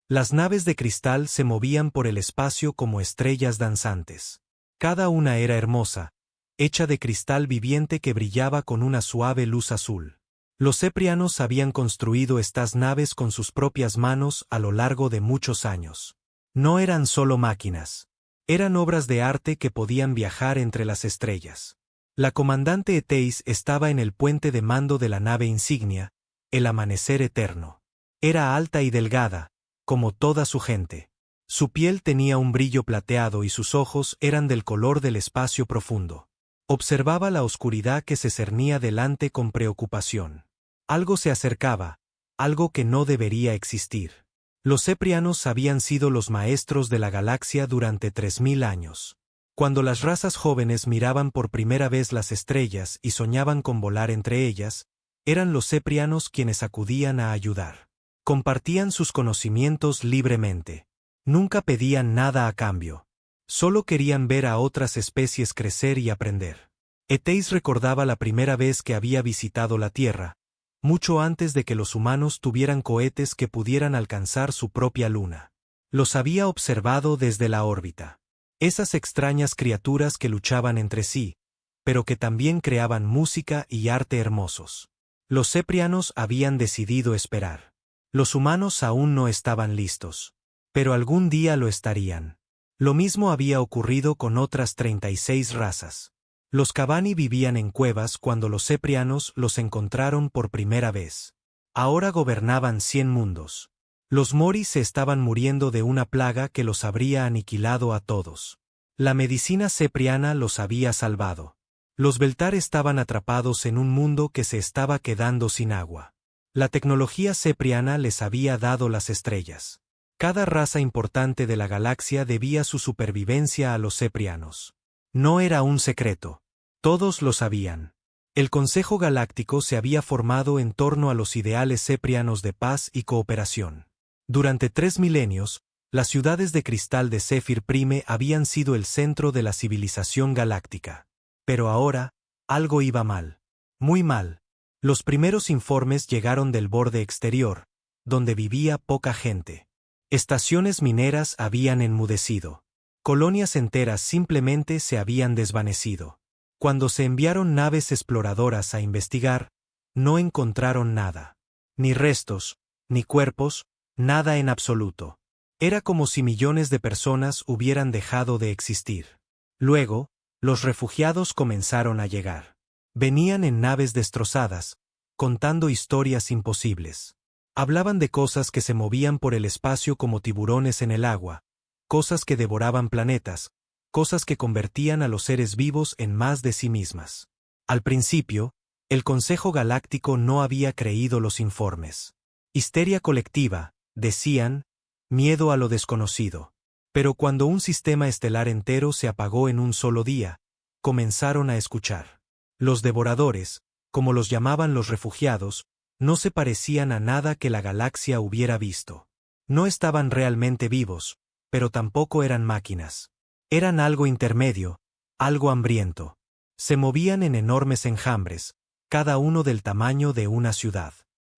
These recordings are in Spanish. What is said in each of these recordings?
Las naves de cristal se movían por el espacio como estrellas danzantes. Cada una era hermosa, hecha de cristal viviente que brillaba con una suave luz azul. Los ceprianos habían construido estas naves con sus propias manos a lo largo de muchos años. No eran solo máquinas. Eran obras de arte que podían viajar entre las estrellas. La comandante Eteis estaba en el puente de mando de la nave insignia, el Amanecer Eterno. Era alta y delgada, como toda su gente. Su piel tenía un brillo plateado y sus ojos eran del color del espacio profundo. Observaba la oscuridad que se cernía delante con preocupación. Algo se acercaba, algo que no debería existir. Los ceprianos habían sido los maestros de la galaxia durante 3000 años. Cuando las razas jóvenes miraban por primera vez las estrellas y soñaban con volar entre ellas, eran los ceprianos quienes acudían a ayudar. Compartían sus conocimientos libremente. Nunca pedían nada a cambio. Solo querían ver a otras especies crecer y aprender. Eteis recordaba la primera vez que había visitado la Tierra, mucho antes de que los humanos tuvieran cohetes que pudieran alcanzar su propia luna. Los había observado desde la órbita. Esas extrañas criaturas que luchaban entre sí, pero que también creaban música y arte hermosos. Los ceprianos habían decidido esperar. Los humanos aún no estaban listos, pero algún día lo estarían. Lo mismo había ocurrido con otras 36 razas. Los Cabani vivían en cuevas cuando los ceprianos los encontraron por primera vez. Ahora gobernaban 100 mundos. Los Moris se estaban muriendo de una plaga que los habría aniquilado a todos. La medicina cepriana los había salvado. Los Beltar estaban atrapados en un mundo que se estaba quedando sin agua. La tecnología cepriana les había dado las estrellas. Cada raza importante de la galaxia debía su supervivencia a los ceprianos. No era un secreto. Todos lo sabían. El Consejo Galáctico se había formado en torno a los ideales ceprianos de paz y cooperación. Durante 3 milenios, las ciudades de cristal de Zephyr Prime habían sido el centro de la civilización galáctica. Pero ahora, algo iba mal. Muy mal. Los primeros informes llegaron del borde exterior, donde vivía poca gente. Estaciones mineras habían enmudecido. Colonias enteras simplemente se habían desvanecido. Cuando se enviaron naves exploradoras a investigar, no encontraron nada. Ni restos, ni cuerpos, nada en absoluto. Era como si millones de personas hubieran dejado de existir. Luego, los refugiados comenzaron a llegar. Venían en naves destrozadas, contando historias imposibles. Hablaban de cosas que se movían por el espacio como tiburones en el agua, cosas que devoraban planetas, cosas que convertían a los seres vivos en más de sí mismas. Al principio, el Consejo Galáctico no había creído los informes. Histeria colectiva, decían, miedo a lo desconocido. Pero cuando un sistema estelar entero se apagó en un solo día, comenzaron a escuchar. Los devoradores, como los llamaban los refugiados, no se parecían a nada que la galaxia hubiera visto. No estaban realmente vivos, pero tampoco eran máquinas. Eran algo intermedio, algo hambriento. Se movían en enormes enjambres, cada uno del tamaño de una ciudad.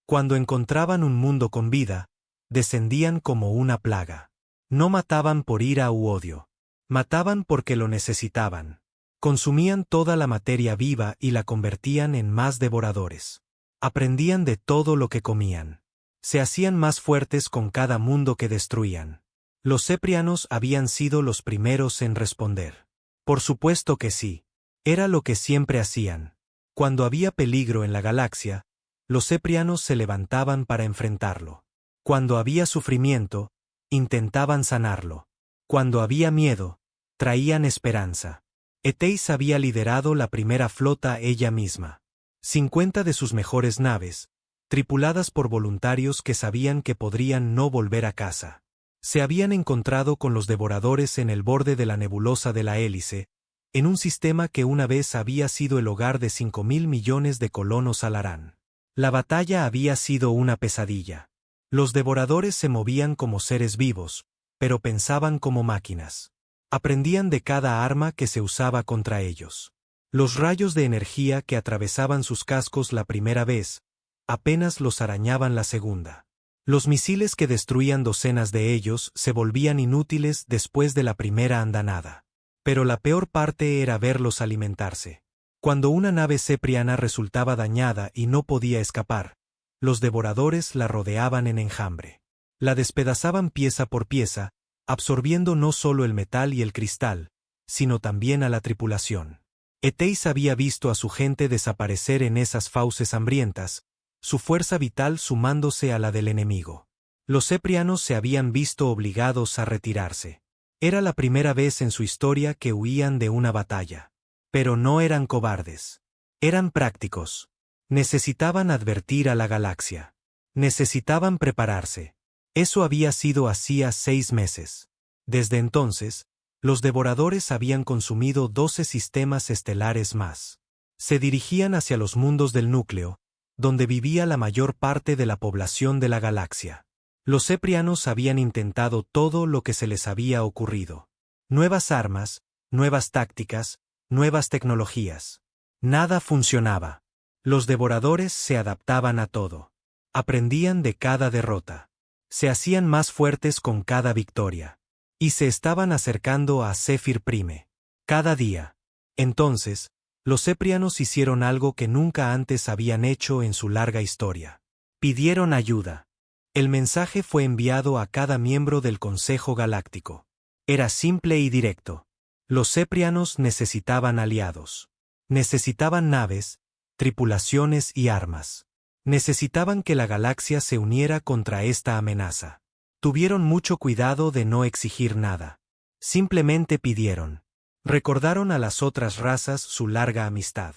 Cuando encontraban un mundo con vida, descendían como una plaga. No mataban por ira u odio. Mataban porque lo necesitaban. Consumían toda la materia viva y la convertían en más devoradores. Aprendían de todo lo que comían. Se hacían más fuertes con cada mundo que destruían. Los ceprianos habían sido los primeros en responder. Por supuesto que sí. Era lo que siempre hacían. Cuando había peligro en la galaxia, los ceprianos se levantaban para enfrentarlo. Cuando había sufrimiento, intentaban sanarlo. Cuando había miedo, traían esperanza. Eteis había liderado la primera flota ella misma. 50 de sus mejores naves, tripuladas por voluntarios que sabían que podrían no volver a casa. Se habían encontrado con los devoradores en el borde de la nebulosa de la hélice, en un sistema que una vez había sido el hogar de 5.000 millones de colonos Alarán. La batalla había sido una pesadilla. Los devoradores se movían como seres vivos, pero pensaban como máquinas. Aprendían de cada arma que se usaba contra ellos. Los rayos de energía que atravesaban sus cascos la primera vez, apenas los arañaban la segunda. Los misiles que destruían docenas de ellos se volvían inútiles después de la primera andanada. Pero la peor parte era verlos alimentarse. Cuando una nave cepriana resultaba dañada y no podía escapar, los devoradores la rodeaban en enjambre. La despedazaban pieza por pieza, absorbiendo no solo el metal y el cristal, sino también a la tripulación. Eteis había visto a su gente desaparecer en esas fauces hambrientas, su fuerza vital sumándose a la del enemigo. Los ceprianos se habían visto obligados a retirarse. Era la primera vez en su historia que huían de una batalla. Pero no eran cobardes. Eran prácticos. Necesitaban advertir a la galaxia. Necesitaban prepararse. Eso había sido hacía 6 meses. Desde entonces, los devoradores habían consumido 12 sistemas estelares más. Se dirigían hacia los mundos del núcleo, donde vivía la mayor parte de la población de la galaxia. Los ceprianos habían intentado todo lo que se les había ocurrido. Nuevas armas, nuevas tácticas, nuevas tecnologías. Nada funcionaba. Los devoradores se adaptaban a todo. Aprendían de cada derrota. Se hacían más fuertes con cada victoria. Y se estaban acercando a Zephyr Prime. Cada día. Entonces, los ceprianos hicieron algo que nunca antes habían hecho en su larga historia. Pidieron ayuda. El mensaje fue enviado a cada miembro del Consejo Galáctico. Era simple y directo. Los ceprianos necesitaban aliados. Necesitaban naves, tripulaciones y armas. Necesitaban que la galaxia se uniera contra esta amenaza. Tuvieron mucho cuidado de no exigir nada. Simplemente pidieron. Recordaron a las otras razas su larga amistad.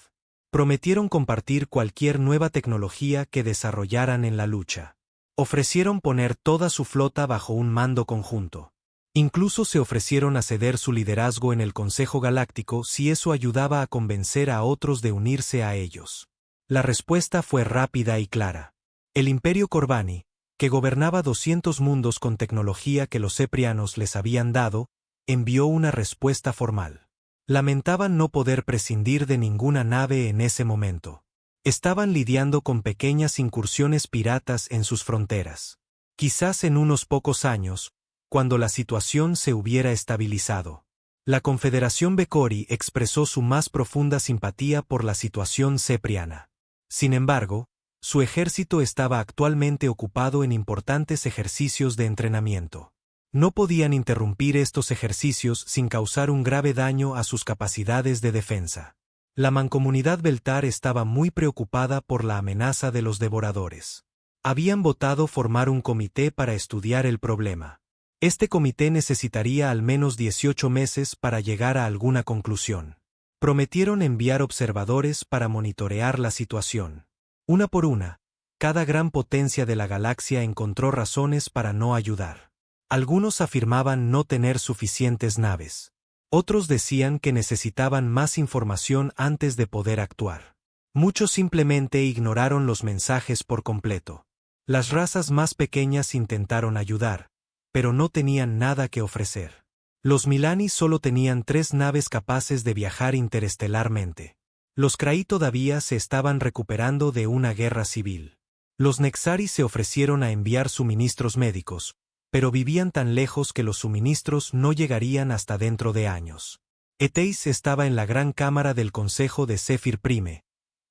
Prometieron compartir cualquier nueva tecnología que desarrollaran en la lucha. Ofrecieron poner toda su flota bajo un mando conjunto. Incluso se ofrecieron a ceder su liderazgo en el Consejo Galáctico si eso ayudaba a convencer a otros de unirse a ellos. La respuesta fue rápida y clara. El Imperio Corbani, que gobernaba 200 mundos con tecnología que los ceprianos les habían dado, envió una respuesta formal. Lamentaban no poder prescindir de ninguna nave en ese momento. Estaban lidiando con pequeñas incursiones piratas en sus fronteras. Quizás en unos pocos años, cuando la situación se hubiera estabilizado. La Confederación Becori expresó su más profunda simpatía por la situación cepriana. Sin embargo, su ejército estaba actualmente ocupado en importantes ejercicios de entrenamiento. No podían interrumpir estos ejercicios sin causar un grave daño a sus capacidades de defensa. La mancomunidad Beltar estaba muy preocupada por la amenaza de los devoradores. Habían votado formar un comité para estudiar el problema. Este comité necesitaría al menos 18 meses para llegar a alguna conclusión. Prometieron enviar observadores para monitorear la situación. Una por una, cada gran potencia de la galaxia encontró razones para no ayudar. Algunos afirmaban no tener suficientes naves. Otros decían que necesitaban más información antes de poder actuar. Muchos simplemente ignoraron los mensajes por completo. Las razas más pequeñas intentaron ayudar, pero no tenían nada que ofrecer. Los Milani solo tenían 3 naves capaces de viajar interestelarmente. Los Kraí todavía se estaban recuperando de una guerra civil. Los Nexari se ofrecieron a enviar suministros médicos, pero vivían tan lejos que los suministros no llegarían hasta dentro de años. Eteis estaba en la gran cámara del Consejo de Zephyr Prime,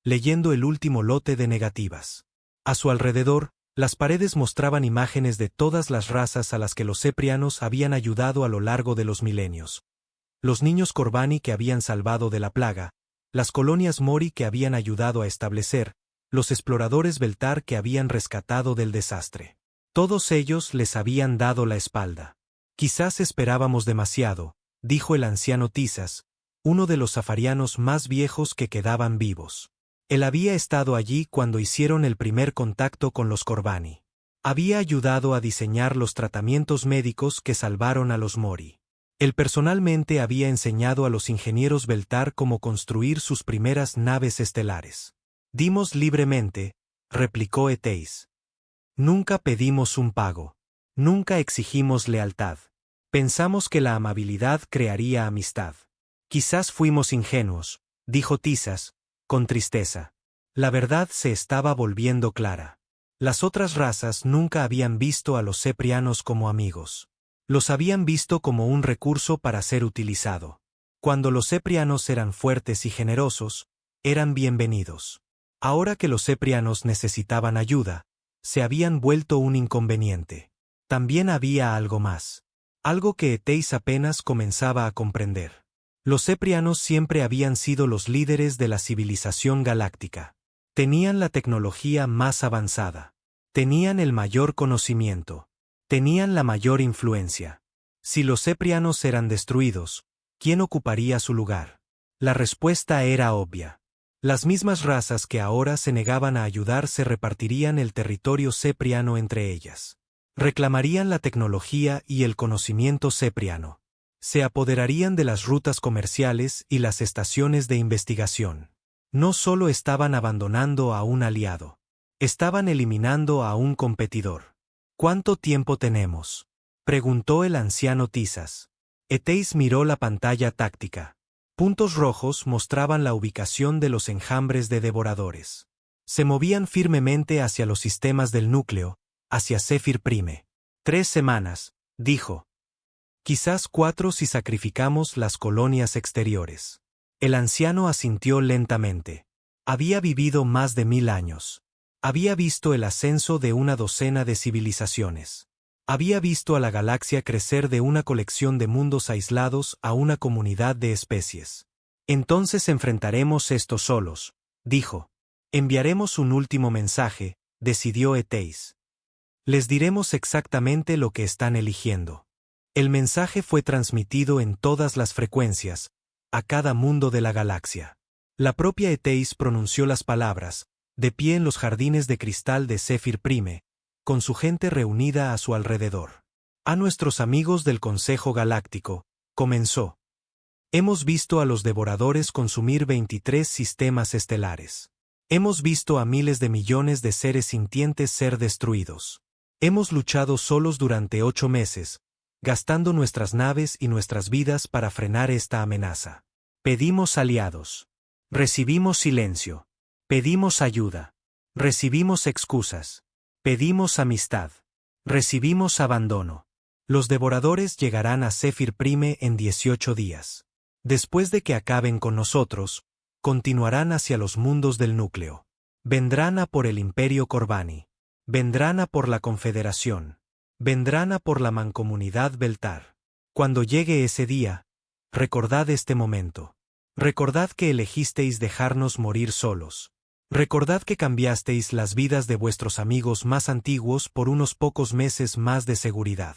leyendo el último lote de negativas. A su alrededor, las paredes mostraban imágenes de todas las razas a las que los ceprianos habían ayudado a lo largo de los milenios. Los niños Corbani que habían salvado de la plaga, las colonias Mori que habían ayudado a establecer, los exploradores Beltar que habían rescatado del desastre. Todos ellos les habían dado la espalda. Quizás esperábamos demasiado, dijo el anciano Tisas, uno de los safarianos más viejos que quedaban vivos. Él había estado allí cuando hicieron el primer contacto con los Corbani. Había ayudado a diseñar los tratamientos médicos que salvaron a los Mori. Él personalmente había enseñado a los ingenieros Beltar cómo construir sus primeras naves estelares. Dimos libremente, replicó Eteis. Nunca pedimos un pago. Nunca exigimos lealtad. Pensamos que la amabilidad crearía amistad. Quizás fuimos ingenuos, dijo Tisas, con tristeza. La verdad se estaba volviendo clara. Las otras razas nunca habían visto a los Ceprianos como amigos. Los habían visto como un recurso para ser utilizado. Cuando los Ceprianos eran fuertes y generosos, eran bienvenidos. Ahora que los Ceprianos necesitaban ayuda, se habían vuelto un inconveniente. También había algo más. Algo que Eteis apenas comenzaba a comprender. Los Ceprianos siempre habían sido los líderes de la civilización galáctica. Tenían la tecnología más avanzada. Tenían el mayor conocimiento. Tenían la mayor influencia. Si los Ceprianos eran destruidos, ¿quién ocuparía su lugar? La respuesta era obvia. Las mismas razas que ahora se negaban a ayudar se repartirían el territorio cepriano entre ellas. Reclamarían la tecnología y el conocimiento cepriano. Se apoderarían de las rutas comerciales y las estaciones de investigación. No solo estaban abandonando a un aliado. Estaban eliminando a un competidor. ¿Cuánto tiempo tenemos?, preguntó el anciano Tisas. Eteis miró la pantalla táctica. Puntos rojos mostraban la ubicación de los enjambres de devoradores. Se movían firmemente hacia los sistemas del núcleo, hacia Zephyr Prime. 3 semanas, dijo. Quizás 4 si sacrificamos las colonias exteriores. El anciano asintió lentamente. Había vivido más de 1000 años. Había visto el ascenso de una docena de civilizaciones. Había visto a la galaxia crecer de una colección de mundos aislados a una comunidad de especies. Entonces enfrentaremos esto solos, dijo. Enviaremos un último mensaje, decidió Eteis. Les diremos exactamente lo que están eligiendo. El mensaje fue transmitido en todas las frecuencias, a cada mundo de la galaxia. La propia Eteis pronunció las palabras, de pie en los jardines de cristal de Zephyr Prime, con su gente reunida a su alrededor. A nuestros amigos del Consejo Galáctico, comenzó. Hemos visto a los devoradores consumir 23 sistemas estelares. Hemos visto a miles de millones de seres sintientes ser destruidos. Hemos luchado solos durante 8 meses, gastando nuestras naves y nuestras vidas para frenar esta amenaza. Pedimos aliados. Recibimos silencio. Pedimos ayuda. Recibimos excusas. Pedimos amistad. Recibimos abandono. Los devoradores llegarán a Zephyr Prime en 18 días. Después de que acaben con nosotros, continuarán hacia los mundos del núcleo. Vendrán a por el Imperio Corvani. Vendrán a por la Confederación. Vendrán a por la Mancomunidad Beltar. Cuando llegue ese día, recordad este momento. Recordad que elegisteis dejarnos morir solos. Recordad que cambiasteis las vidas de vuestros amigos más antiguos por unos pocos meses más de seguridad.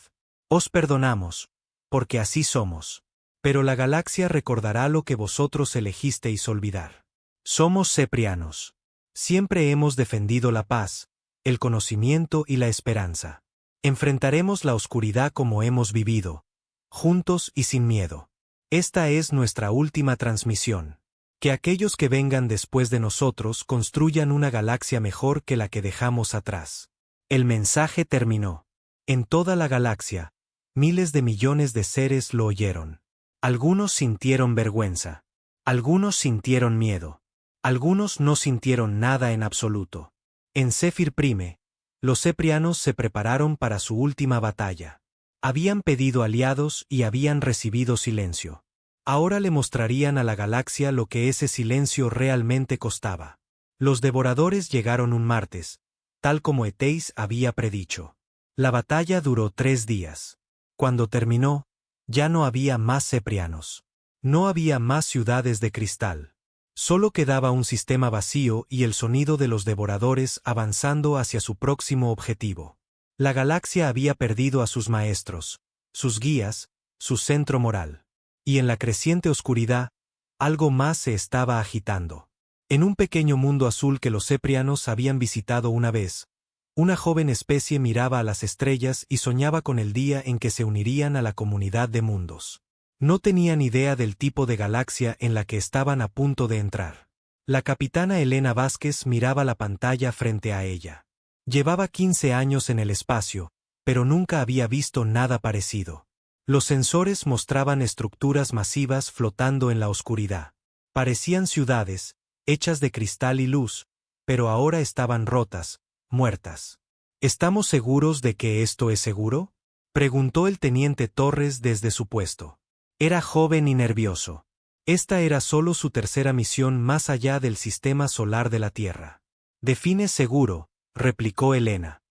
Os perdonamos, porque así somos. Pero la galaxia recordará lo que vosotros elegisteis olvidar. Somos ceprianos. Siempre hemos defendido la paz, el conocimiento y la esperanza. Enfrentaremos la oscuridad como hemos vivido, juntos y sin miedo. Esta es nuestra última transmisión. Que aquellos que vengan después de nosotros construyan una galaxia mejor que la que dejamos atrás. El mensaje terminó. En toda la galaxia, miles de millones de seres lo oyeron. Algunos sintieron vergüenza. Algunos sintieron miedo. Algunos no sintieron nada en absoluto. En Zephyr Prime, los ceprianos se prepararon para su última batalla. Habían pedido aliados y habían recibido silencio. Ahora le mostrarían a la galaxia lo que ese silencio realmente costaba. Los devoradores llegaron un martes, tal como Eteis había predicho. La batalla duró 3 días. Cuando terminó, ya no había más ceprianos. No había más ciudades de cristal. Solo quedaba un sistema vacío y el sonido de los devoradores avanzando hacia su próximo objetivo. La galaxia había perdido a sus maestros, sus guías, su centro moral. Y en la creciente oscuridad, algo más se estaba agitando. En un pequeño mundo azul que los ceprianos habían visitado una vez, una joven especie miraba a las estrellas y soñaba con el día en que se unirían a la comunidad de mundos. No tenían idea del tipo de galaxia en la que estaban a punto de entrar. La capitana Elena Vázquez miraba la pantalla frente a ella. Llevaba 15 años en el espacio, pero nunca había visto nada parecido. Los sensores mostraban estructuras masivas flotando en la oscuridad. Parecían ciudades, hechas de cristal y luz, pero ahora estaban rotas, muertas. ¿Estamos seguros de que esto es seguro?, preguntó el teniente Torres desde su puesto. Era joven y nervioso. Esta era solo su tercera misión más allá del sistema solar de la Tierra. Define seguro, replicó Elena.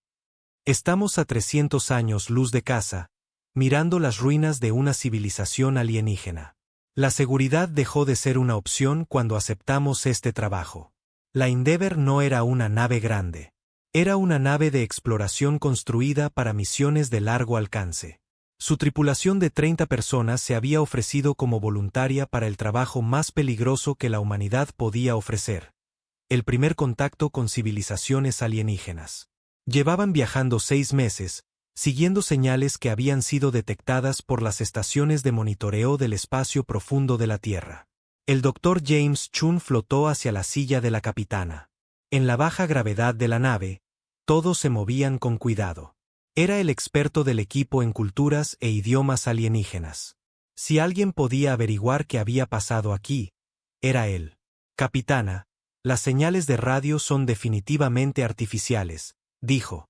Estamos a 300 años luz de casa, mirando las ruinas de una civilización alienígena. La seguridad dejó de ser una opción cuando aceptamos este trabajo. La Endeavour no era una nave grande. Era una nave de exploración construida para misiones de largo alcance. Su tripulación de 30 personas se había ofrecido como voluntaria para el trabajo más peligroso que la humanidad podía ofrecer: el primer contacto con civilizaciones alienígenas. Llevaban viajando 6 meses, siguiendo señales que habían sido detectadas por las estaciones de monitoreo del espacio profundo de la Tierra. El Dr. James Chun flotó hacia la silla de la capitana. En la baja gravedad de la nave, todos se movían con cuidado. Era el experto del equipo en culturas e idiomas alienígenas. Si alguien podía averiguar qué había pasado aquí, era él. Capitana, las señales de radio son definitivamente artificiales, dijo.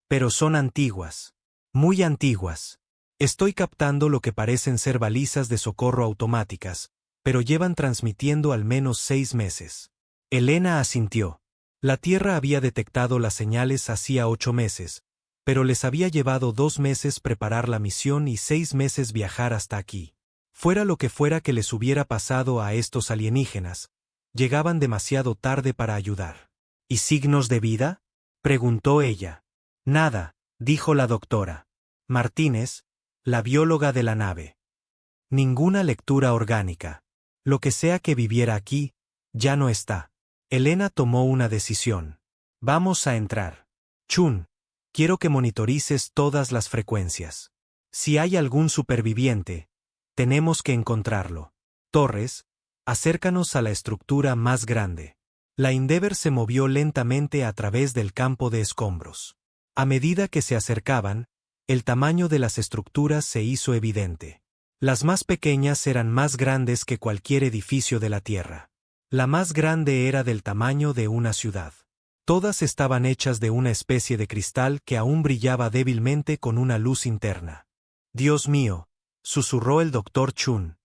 Pero son antiguas. Muy antiguas. Estoy captando lo que parecen ser balizas de socorro automáticas, pero llevan transmitiendo al menos 6 meses. Elena asintió. La Tierra había detectado las señales hacía 8 meses, pero les había llevado 2 meses preparar la misión y 6 meses viajar hasta aquí. Fuera lo que fuera que les hubiera pasado a estos alienígenas, llegaban demasiado tarde para ayudar. ¿Y signos de vida?, preguntó ella. Nada, dijo la doctora Martínez, la bióloga de la nave. Ninguna lectura orgánica. Lo que sea que viviera aquí, ya no está. Elena tomó una decisión. Vamos a entrar. Chun, quiero que monitorices todas las frecuencias. Si hay algún superviviente, tenemos que encontrarlo. Torres, acércanos a la estructura más grande. La Endeavour se movió lentamente a través del campo de escombros. A medida que se acercaban, el tamaño de las estructuras se hizo evidente. Las más pequeñas eran más grandes que cualquier edificio de la Tierra. La más grande era del tamaño de una ciudad. Todas estaban hechas de una especie de cristal que aún brillaba débilmente con una luz interna. Dios mío, susurró el Dr. Chun.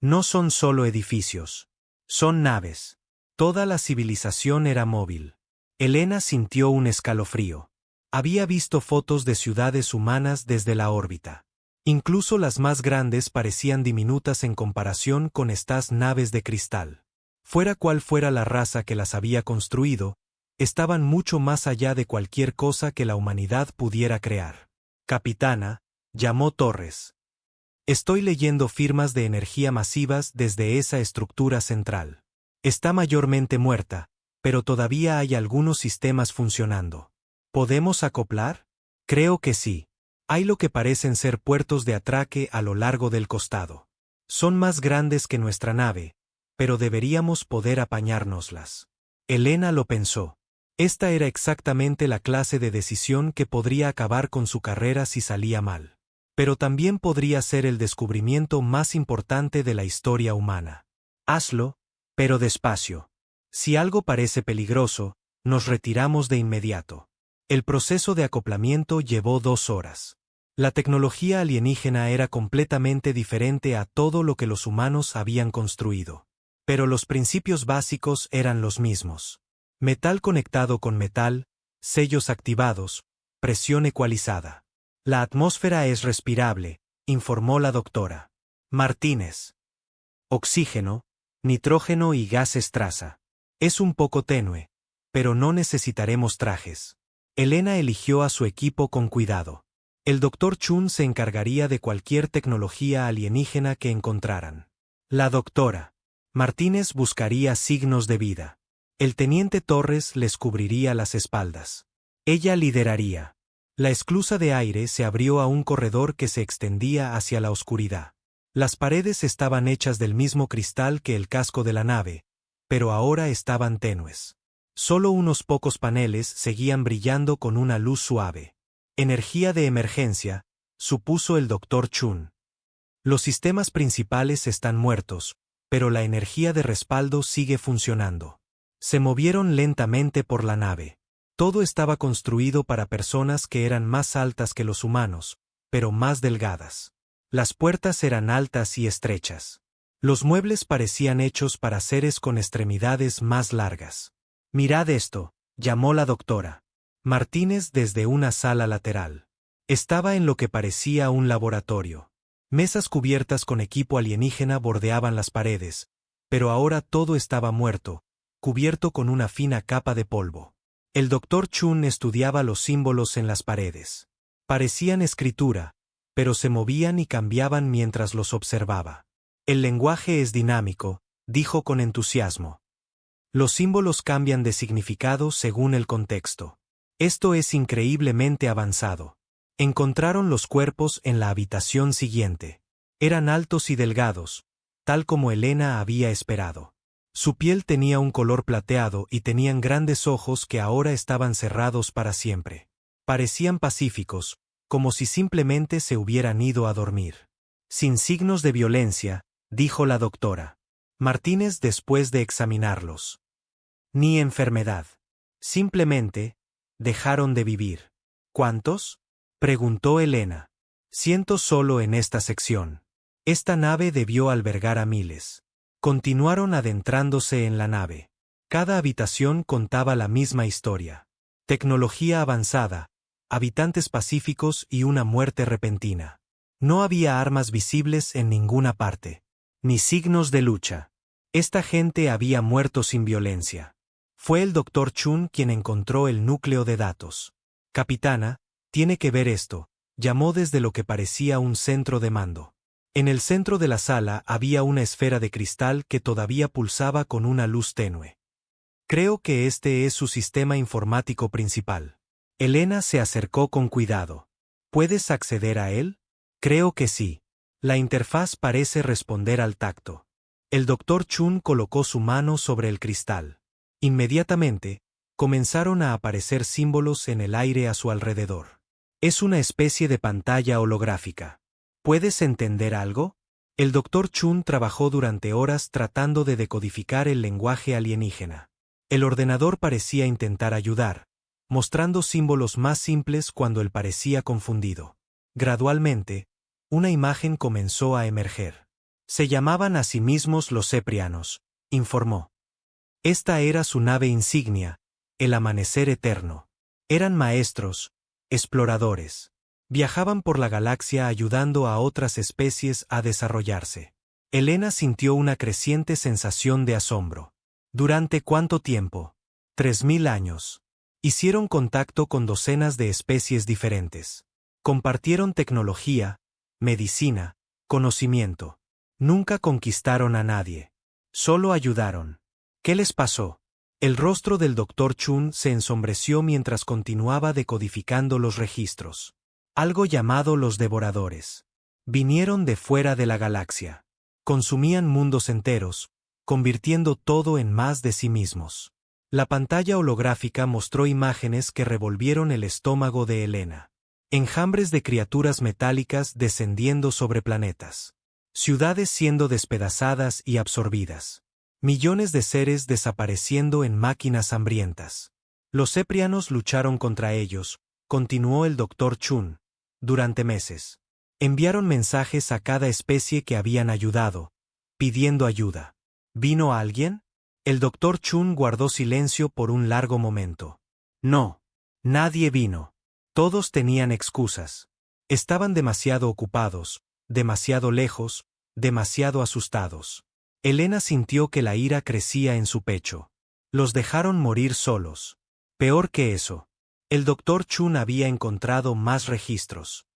No son solo edificios. Son naves. Toda la civilización era móvil. Elena sintió un escalofrío. Había visto fotos de ciudades humanas desde la órbita. Incluso las más grandes parecían diminutas en comparación con estas naves de cristal. Fuera cual fuera la raza que las había construido, estaban mucho más allá de cualquier cosa que la humanidad pudiera crear. Capitana, llamó Torres. Estoy leyendo firmas de energía masivas desde esa estructura central. Está mayormente muerta, pero todavía hay algunos sistemas funcionando. ¿Podemos acoplar? Creo que sí. Hay lo que parecen ser puertos de atraque a lo largo del costado. Son más grandes que nuestra nave, pero deberíamos poder apañárnoslas. Elena lo pensó. Esta era exactamente la clase de decisión que podría acabar con su carrera si salía mal. Pero también podría ser el descubrimiento más importante de la historia humana. Hazlo, pero despacio. Si algo parece peligroso, nos retiramos de inmediato. El proceso de acoplamiento llevó 2 horas. La tecnología alienígena era completamente diferente a todo lo que los humanos habían construido. Pero los principios básicos eran los mismos. Metal conectado con metal, sellos activados, presión ecualizada. La atmósfera es respirable, informó la doctora Martínez. Oxígeno, nitrógeno y gases traza. Es un poco tenue, pero no necesitaremos trajes. Elena eligió a su equipo con cuidado. El Dr. Chun se encargaría de cualquier tecnología alienígena que encontraran. La doctora Martínez buscaría signos de vida. El teniente Torres les cubriría las espaldas. Ella lideraría. La esclusa de aire se abrió a un corredor que se extendía hacia la oscuridad. Las paredes estaban hechas del mismo cristal que el casco de la nave, pero ahora estaban tenues. Solo unos pocos paneles seguían brillando con una luz suave. Energía de emergencia, supuso el Dr. Chun. Los sistemas principales están muertos, pero la energía de respaldo sigue funcionando. Se movieron lentamente por la nave. Todo estaba construido para personas que eran más altas que los humanos, pero más delgadas. Las puertas eran altas y estrechas. Los muebles parecían hechos para seres con extremidades más largas. «Mirad esto», llamó la doctora Martínez desde una sala lateral. Estaba en lo que parecía un laboratorio. Mesas cubiertas con equipo alienígena bordeaban las paredes, pero ahora todo estaba muerto, cubierto con una fina capa de polvo. El Dr. Chun estudiaba los símbolos en las paredes. Parecían escritura, pero se movían y cambiaban mientras los observaba. «El lenguaje es dinámico», dijo con entusiasmo. «Los símbolos cambian de significado según el contexto. Esto es increíblemente avanzado». Encontraron los cuerpos en la habitación siguiente. Eran altos y delgados, tal como Elena había esperado. Su piel tenía un color plateado y tenían grandes ojos que ahora estaban cerrados para siempre. Parecían pacíficos, como si simplemente se hubieran ido a dormir. «Sin signos de violencia», dijo la doctora Martínez después de examinarlos. «Ni enfermedad. Simplemente, dejaron de vivir». «¿Cuántos?», preguntó Elena. «Cientos solo en esta sección. Esta nave debió albergar a miles». Continuaron adentrándose en la nave. Cada habitación contaba la misma historia. Tecnología avanzada, habitantes pacíficos y una muerte repentina. No había armas visibles en ninguna parte, ni signos de lucha. Esta gente había muerto sin violencia. Fue el Dr. Chun quien encontró el núcleo de datos. «Capitana, tiene que ver esto», llamó desde lo que parecía un centro de mando. En el centro de la sala había una esfera de cristal que todavía pulsaba con una luz tenue. «Creo que este es su sistema informático principal». Elena se acercó con cuidado. «¿Puedes acceder a él?». «Creo que sí. La interfaz parece responder al tacto». El Dr. Chun colocó su mano sobre el cristal. Inmediatamente, comenzaron a aparecer símbolos en el aire a su alrededor. «Es una especie de pantalla holográfica. ¿Puedes entender algo?». El Dr. Chun trabajó durante horas tratando de decodificar el lenguaje alienígena. El ordenador parecía intentar ayudar, mostrando símbolos más simples cuando él parecía confundido. Gradualmente, una imagen comenzó a emerger. «Se llamaban a sí mismos los Ceprianos», informó. Esta era su nave insignia, el Amanecer Eterno. Eran maestros, exploradores. Viajaban por la galaxia ayudando a otras especies a desarrollarse. Elena sintió una creciente sensación de asombro. ¿Durante cuánto tiempo? 3000 años. Hicieron contacto con docenas de especies diferentes. Compartieron tecnología, medicina, conocimiento. Nunca conquistaron a nadie. Solo ayudaron. ¿Qué les pasó? El rostro del Dr. Chun se ensombreció mientras continuaba decodificando los registros. Algo llamado los devoradores. Vinieron de fuera de la galaxia. Consumían mundos enteros, convirtiendo todo en más de sí mismos. La pantalla holográfica mostró imágenes que revolvieron el estómago de Elena. Enjambres de criaturas metálicas descendiendo sobre planetas. Ciudades siendo despedazadas y absorbidas. Millones de seres desapareciendo en máquinas hambrientas. Los Ceprianos lucharon contra ellos, continuó el Dr. Chun. Durante meses. Enviaron mensajes a cada especie que habían ayudado, pidiendo ayuda. ¿Vino alguien? El Dr. Chun guardó silencio por un largo momento. No. Nadie vino. Todos tenían excusas. Estaban demasiado ocupados, demasiado lejos, demasiado asustados. Elena sintió que la ira crecía en su pecho. Los dejaron morir solos. Peor que eso. El Dr. Chun había encontrado más registros.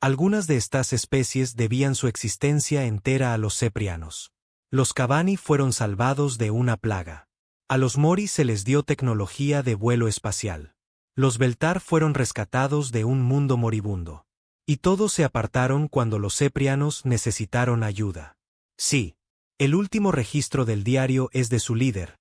Algunas de estas especies debían su existencia entera a los Ceprianos. Los Kavani fueron salvados de una plaga. A los Mori se les dio tecnología de vuelo espacial. Los Beltar fueron rescatados de un mundo moribundo. Y todos se apartaron cuando los Ceprianos necesitaron ayuda. Sí, el último registro del diario es de su líder,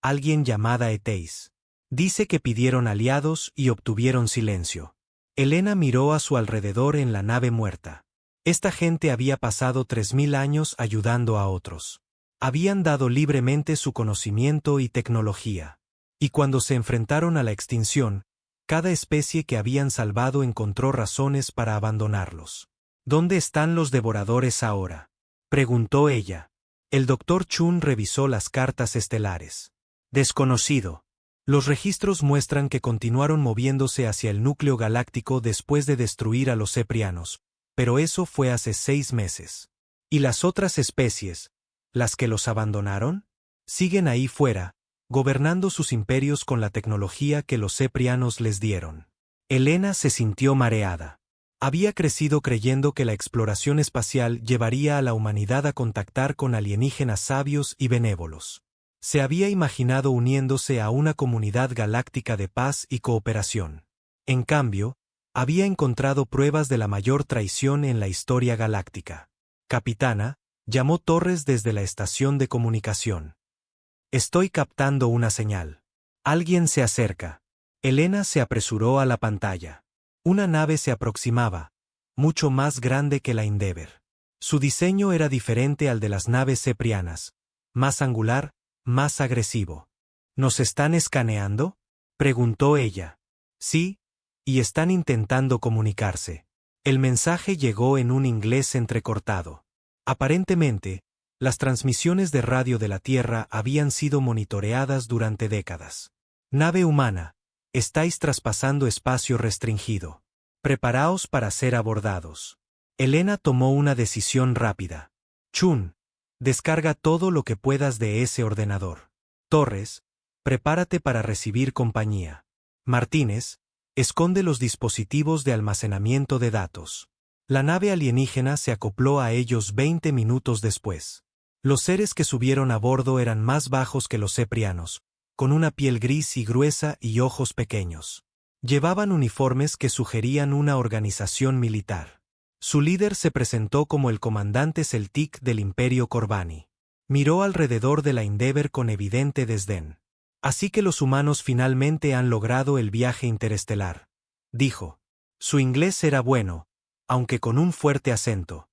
alguien llamada Eteis. Dice que pidieron aliados y obtuvieron silencio. Elena miró a su alrededor en la nave muerta. Esta gente había pasado 3000 años ayudando a otros. Habían dado libremente su conocimiento y tecnología. Y cuando se enfrentaron a la extinción, cada especie que habían salvado encontró razones para abandonarlos. ¿Dónde están los devoradores ahora?, preguntó ella. El Dr. Chun revisó las cartas estelares. Desconocido. Los registros muestran que continuaron moviéndose hacia el núcleo galáctico después de destruir a los Ceprianos, pero eso fue hace 6 meses. ¿Y las otras especies, las que los abandonaron? Siguen ahí fuera, gobernando sus imperios con la tecnología que los Ceprianos les dieron. Elena se sintió mareada. Había crecido creyendo que la exploración espacial llevaría a la humanidad a contactar con alienígenas sabios y benévolos. Se había imaginado uniéndose a una comunidad galáctica de paz y cooperación. En cambio, había encontrado pruebas de la mayor traición en la historia galáctica. Capitana, llamó Torres desde la estación de comunicación. Estoy captando una señal. Alguien se acerca. Elena se apresuró a la pantalla. Una nave se aproximaba, mucho más grande que la Endeavour. Su diseño era diferente al de las naves ceprianas, más angular, más agresivo. ¿Nos están escaneando?, preguntó ella. Sí, y están intentando comunicarse. El mensaje llegó en un inglés entrecortado. Aparentemente, las transmisiones de radio de la Tierra habían sido monitoreadas durante décadas. Nave humana, estáis traspasando espacio restringido. Preparaos para ser abordados. Elena tomó una decisión rápida. Chun, descarga todo lo que puedas de ese ordenador. Torres, prepárate para recibir compañía. Martínez, esconde los dispositivos de almacenamiento de datos. La nave alienígena se acopló a ellos 20 minutos después. Los seres que subieron a bordo eran más bajos que los ceprianos, con una piel gris y gruesa y ojos pequeños. Llevaban uniformes que sugerían una organización militar. Su líder se presentó como el comandante Celtic del Imperio Corbani. Miró alrededor de la Endeavour con evidente desdén. Así que los humanos finalmente han logrado el viaje interestelar, dijo. Su inglés era bueno, aunque con un fuerte acento.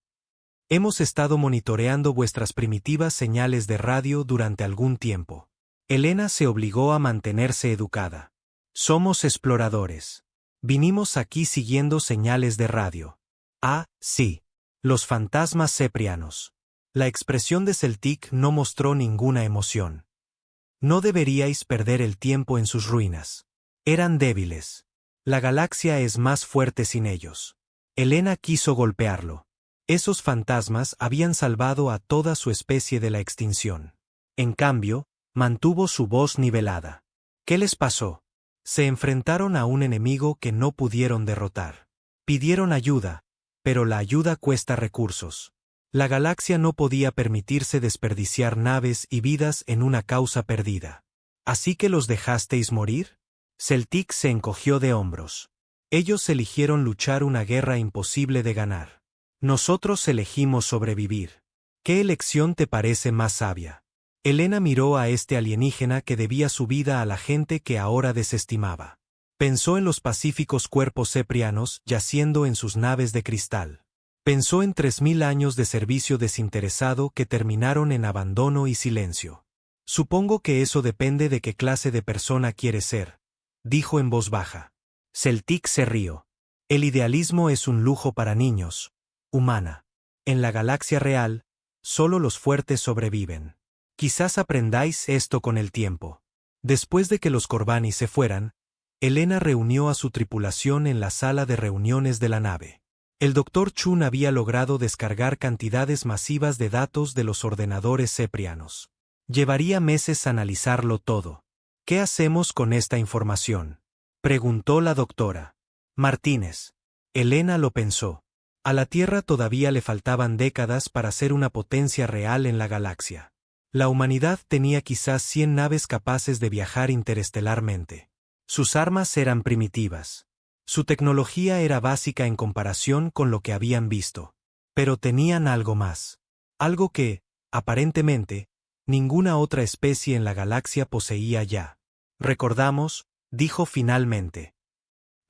Hemos estado monitoreando vuestras primitivas señales de radio durante algún tiempo. Elena se obligó a mantenerse educada. Somos exploradores. Vinimos aquí siguiendo señales de radio. Ah, sí. Los fantasmas ceprianos. La expresión de Celtic no mostró ninguna emoción. No deberíais perder el tiempo en sus ruinas. Eran débiles. La galaxia es más fuerte sin ellos. Elena quiso golpearlo. Esos fantasmas habían salvado a toda su especie de la extinción. En cambio, mantuvo su voz nivelada. ¿Qué les pasó? Se enfrentaron a un enemigo que no pudieron derrotar. Pidieron ayuda, pero la ayuda cuesta recursos. La galaxia no podía permitirse desperdiciar naves y vidas en una causa perdida. ¿Así que los dejasteis morir? Celtic se encogió de hombros. Ellos eligieron luchar una guerra imposible de ganar. Nosotros elegimos sobrevivir. ¿Qué elección te parece más sabia? Elena miró a este alienígena que debía su vida a la gente que ahora desestimaba. Pensó en los pacíficos cuerpos ceprianos yaciendo en sus naves de cristal. Pensó en 3000 años de servicio desinteresado que terminaron en abandono y silencio. Supongo que eso depende de qué clase de persona quieres ser, dijo en voz baja. Celtic se rió. El idealismo es un lujo para niños. Humana. En la galaxia real, solo los fuertes sobreviven. Quizás aprendáis esto con el tiempo. Después de que los Corbani se fueran, Elena reunió a su tripulación en la sala de reuniones de la nave. El Dr. Chun había logrado descargar cantidades masivas de datos de los ordenadores ceprianos. Llevaría meses analizarlo todo. ¿Qué hacemos con esta información?, preguntó la doctora Martínez. Elena lo pensó. A la Tierra todavía le faltaban décadas para ser una potencia real en la galaxia. La humanidad tenía quizás 100 naves capaces de viajar interestelarmente. Sus armas eran primitivas. Su tecnología era básica en comparación con lo que habían visto. Pero tenían algo más. Algo que, aparentemente, ninguna otra especie en la galaxia poseía ya. Recordamos, dijo finalmente.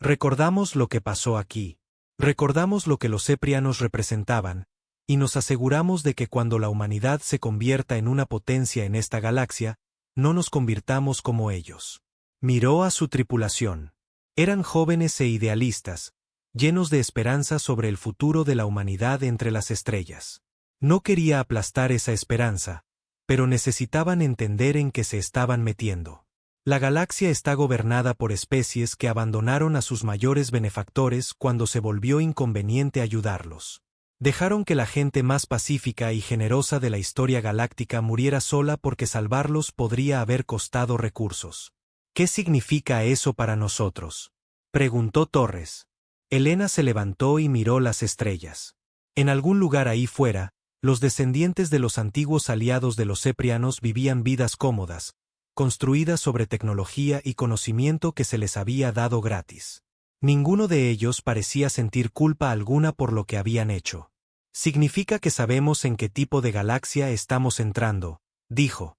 Recordamos lo que pasó aquí. Recordamos lo que los ceprianos representaban, y nos aseguramos de que cuando la humanidad se convierta en una potencia en esta galaxia, no nos convirtamos como ellos. Miró a su tripulación. Eran jóvenes e idealistas, llenos de esperanza sobre el futuro de la humanidad entre las estrellas. No quería aplastar esa esperanza, pero necesitaban entender en qué se estaban metiendo. La galaxia está gobernada por especies que abandonaron a sus mayores benefactores cuando se volvió inconveniente ayudarlos. Dejaron que la gente más pacífica y generosa de la historia galáctica muriera sola porque salvarlos podría haber costado recursos. ¿Qué significa eso para nosotros?, preguntó Torres. Elena se levantó y miró las estrellas. En algún lugar ahí fuera, los descendientes de los antiguos aliados de los Ceprianos vivían vidas cómodas, construidas sobre tecnología y conocimiento que se les había dado gratis. Ninguno de ellos parecía sentir culpa alguna por lo que habían hecho. Significa que sabemos en qué tipo de galaxia estamos entrando, dijo.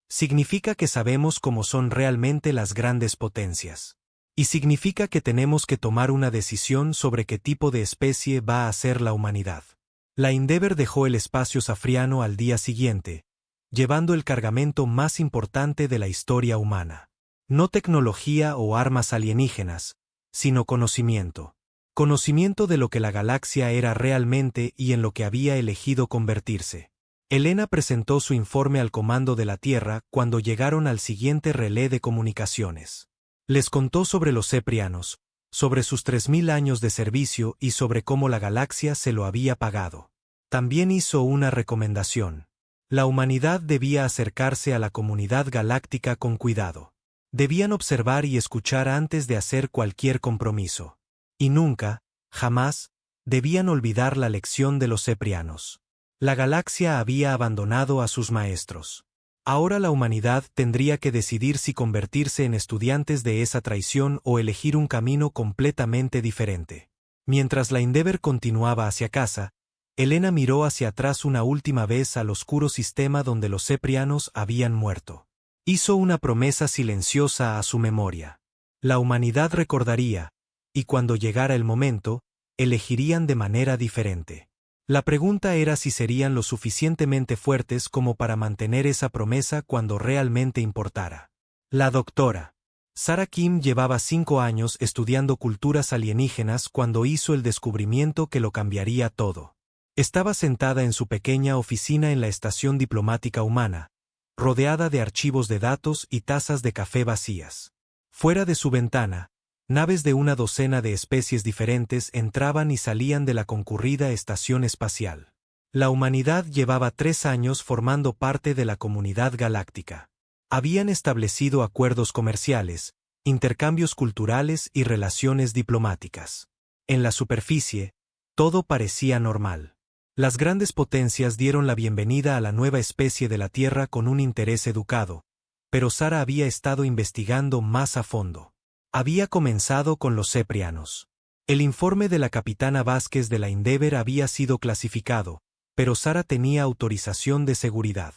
Significa que sabemos cómo son realmente las grandes potencias. Y significa que tenemos que tomar una decisión sobre qué tipo de especie va a ser la humanidad. La Endeavour dejó el espacio safriano al día siguiente, llevando el cargamento más importante de la historia humana. No tecnología o armas alienígenas, sino conocimiento. Conocimiento de lo que la galaxia era realmente y en lo que había elegido convertirse. Elena presentó su informe al comando de la Tierra cuando llegaron al siguiente relé de comunicaciones. Les contó sobre los Ceprianos, sobre sus 3000 años de servicio y sobre cómo la galaxia se lo había pagado. También hizo una recomendación. La humanidad debía acercarse a la comunidad galáctica con cuidado. Debían observar y escuchar antes de hacer cualquier compromiso. Y nunca, jamás, debían olvidar la lección de los Ceprianos. La galaxia había abandonado a sus maestros. Ahora la humanidad tendría que decidir si convertirse en estudiantes de esa traición o elegir un camino completamente diferente. Mientras la Endeavour continuaba hacia casa, Elena miró hacia atrás una última vez al oscuro sistema donde los Ceprianos habían muerto. Hizo una promesa silenciosa a su memoria. La humanidad recordaría, y cuando llegara el momento, elegirían de manera diferente. La pregunta era si serían lo suficientemente fuertes como para mantener esa promesa cuando realmente importara. La doctora Sarah Kim llevaba 5 años estudiando culturas alienígenas cuando hizo el descubrimiento que lo cambiaría todo. Estaba sentada en su pequeña oficina en la estación diplomática humana, rodeada de archivos de datos y tazas de café vacías. Fuera de su ventana, naves de una docena de especies diferentes entraban y salían de la concurrida estación espacial. La humanidad llevaba 3 años formando parte de la comunidad galáctica. Habían establecido acuerdos comerciales, intercambios culturales y relaciones diplomáticas. En la superficie, todo parecía normal. Las grandes potencias dieron la bienvenida a la nueva especie de la Tierra con un interés educado, pero Sarah había estado investigando más a fondo. Había comenzado con los Ceprianos. El informe de la capitana Vázquez de la Endeavour había sido clasificado, pero Sarah tenía autorización de seguridad.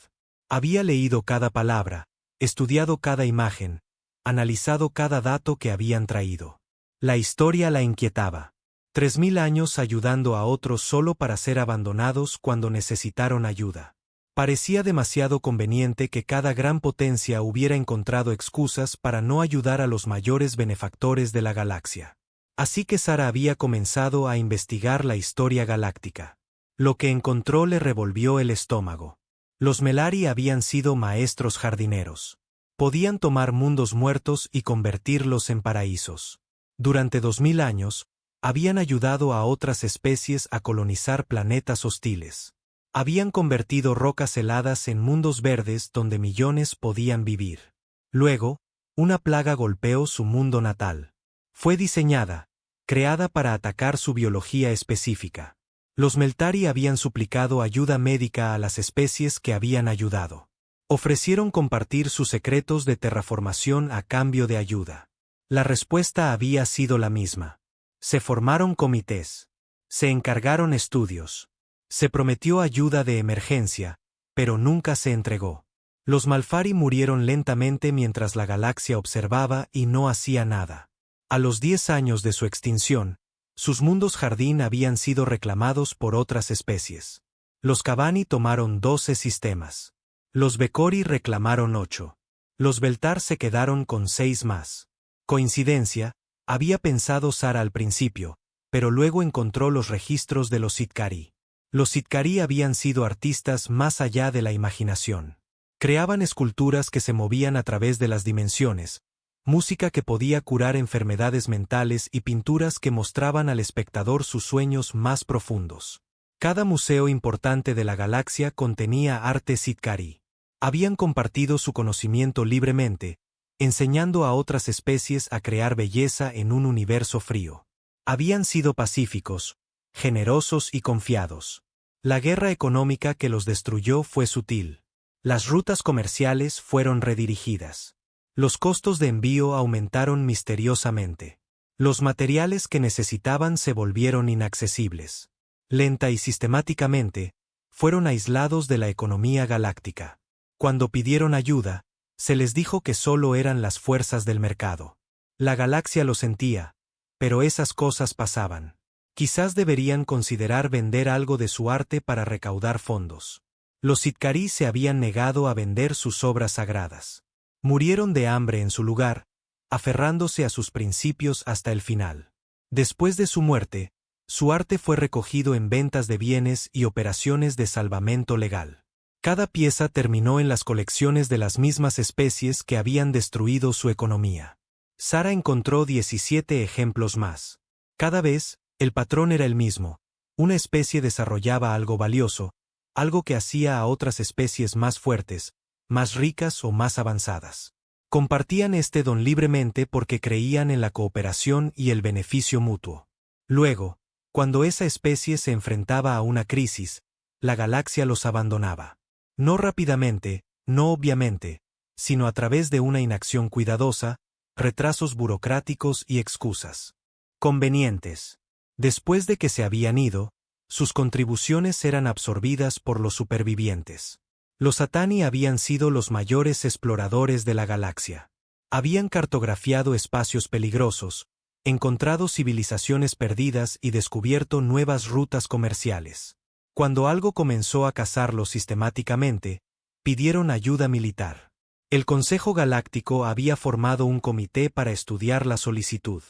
Había leído cada palabra, estudiado cada imagen, analizado cada dato que habían traído. La historia la inquietaba. 3000 años ayudando a otros solo para ser abandonados cuando necesitaron ayuda. Parecía demasiado conveniente que cada gran potencia hubiera encontrado excusas para no ayudar a los mayores benefactores de la galaxia. Así que Sarah había comenzado a investigar la historia galáctica. Lo que encontró le revolvió el estómago. Los Melari habían sido maestros jardineros. Podían tomar mundos muertos y convertirlos en paraísos. Durante 2000 años, habían ayudado a otras especies a colonizar planetas hostiles. Habían convertido rocas heladas en mundos verdes donde millones podían vivir. Luego, una plaga golpeó su mundo natal. Fue diseñada, creada para atacar su biología específica. Los Meltari habían suplicado ayuda médica a las especies que habían ayudado. Ofrecieron compartir sus secretos de terraformación a cambio de ayuda. La respuesta había sido la misma. Se formaron comités. Se encargaron estudios. Se prometió ayuda de emergencia, pero nunca se entregó. Los Malfari murieron lentamente mientras la galaxia observaba y no hacía nada. A los 10 años de su extinción, sus mundos jardín habían sido reclamados por otras especies. Los Cabani tomaron 12 sistemas. Los Bekori reclamaron 8. Los Beltar se quedaron con 6 más. Coincidencia, había pensado Sara al principio, pero luego encontró los registros de los Sitkari. Los Sitkari habían sido artistas más allá de la imaginación. Creaban esculturas que se movían a través de las dimensiones, música que podía curar enfermedades mentales y pinturas que mostraban al espectador sus sueños más profundos. Cada museo importante de la galaxia contenía arte Sitkari. Habían compartido su conocimiento libremente, enseñando a otras especies a crear belleza en un universo frío. Habían sido pacíficos, generosos y confiados. La guerra económica que los destruyó fue sutil. Las rutas comerciales fueron redirigidas. Los costos de envío aumentaron misteriosamente. Los materiales que necesitaban se volvieron inaccesibles. Lenta y sistemáticamente, fueron aislados de la economía galáctica. Cuando pidieron ayuda, se les dijo que solo eran las fuerzas del mercado. La galaxia lo sentía, pero esas cosas pasaban. Quizás deberían considerar vender algo de su arte para recaudar fondos. Los Sitkari se habían negado a vender sus obras sagradas. Murieron de hambre en su lugar, aferrándose a sus principios hasta el final. Después de su muerte, su arte fue recogido en ventas de bienes y operaciones de salvamento legal. Cada pieza terminó en las colecciones de las mismas especies que habían destruido su economía. Sara encontró 17 ejemplos más. Cada vez, el patrón era el mismo. Una especie desarrollaba algo valioso, algo que hacía a otras especies más fuertes, más ricas o más avanzadas. Compartían este don libremente porque creían en la cooperación y el beneficio mutuo. Luego, cuando esa especie se enfrentaba a una crisis, la galaxia los abandonaba. No rápidamente, no obviamente, sino a través de una inacción cuidadosa, retrasos burocráticos y excusas convenientes. Después de que se habían ido, sus contribuciones eran absorbidas por los supervivientes. Los Atani habían sido los mayores exploradores de la galaxia. Habían cartografiado espacios peligrosos, encontrado civilizaciones perdidas y descubierto nuevas rutas comerciales. Cuando algo comenzó a cazarlos sistemáticamente, pidieron ayuda militar. El Consejo Galáctico había formado un comité para estudiar la solicitud.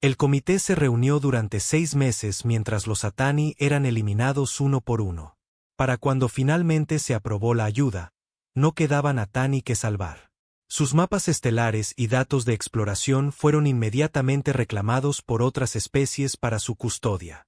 El comité se reunió durante 6 meses mientras los Atani eran eliminados uno por uno. Para cuando finalmente se aprobó la ayuda, no quedaban Atani que salvar. Sus mapas estelares y datos de exploración fueron inmediatamente reclamados por otras especies para su custodia.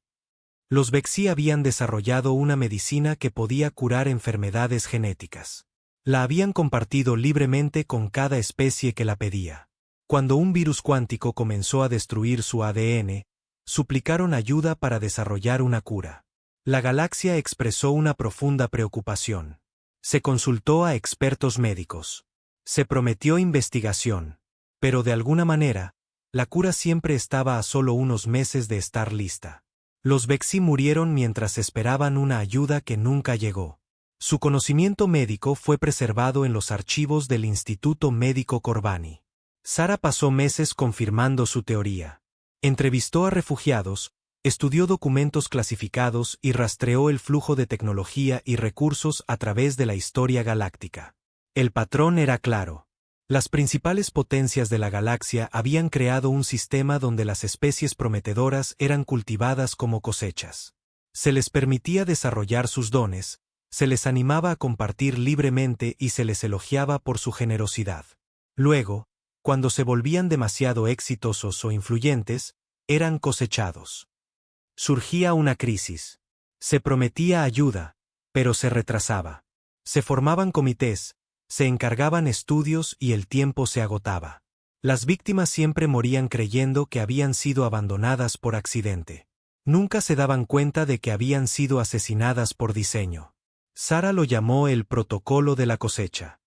Los Vexi habían desarrollado una medicina que podía curar enfermedades genéticas. La habían compartido libremente con cada especie que la pedía. Cuando un virus cuántico comenzó a destruir su ADN, suplicaron ayuda para desarrollar una cura. La galaxia expresó una profunda preocupación. Se consultó a expertos médicos. Se prometió investigación. Pero de alguna manera, la cura siempre estaba a solo unos meses de estar lista. Los Vexi murieron mientras esperaban una ayuda que nunca llegó. Su conocimiento médico fue preservado en los archivos del Instituto Médico Corbani. Sara pasó meses confirmando su teoría. Entrevistó a refugiados, estudió documentos clasificados y rastreó el flujo de tecnología y recursos a través de la historia galáctica. El patrón era claro. Las principales potencias de la galaxia habían creado un sistema donde las especies prometedoras eran cultivadas como cosechas. Se les permitía desarrollar sus dones, se les animaba a compartir libremente y se les elogiaba por su generosidad. Luego, cuando se volvían demasiado exitosos o influyentes, eran cosechados. Surgía una crisis. Se prometía ayuda, pero se retrasaba. Se formaban comités, se encargaban estudios y el tiempo se agotaba. Las víctimas siempre morían creyendo que habían sido abandonadas por accidente. Nunca se daban cuenta de que habían sido asesinadas por diseño. Sara lo llamó el protocolo de la cosecha.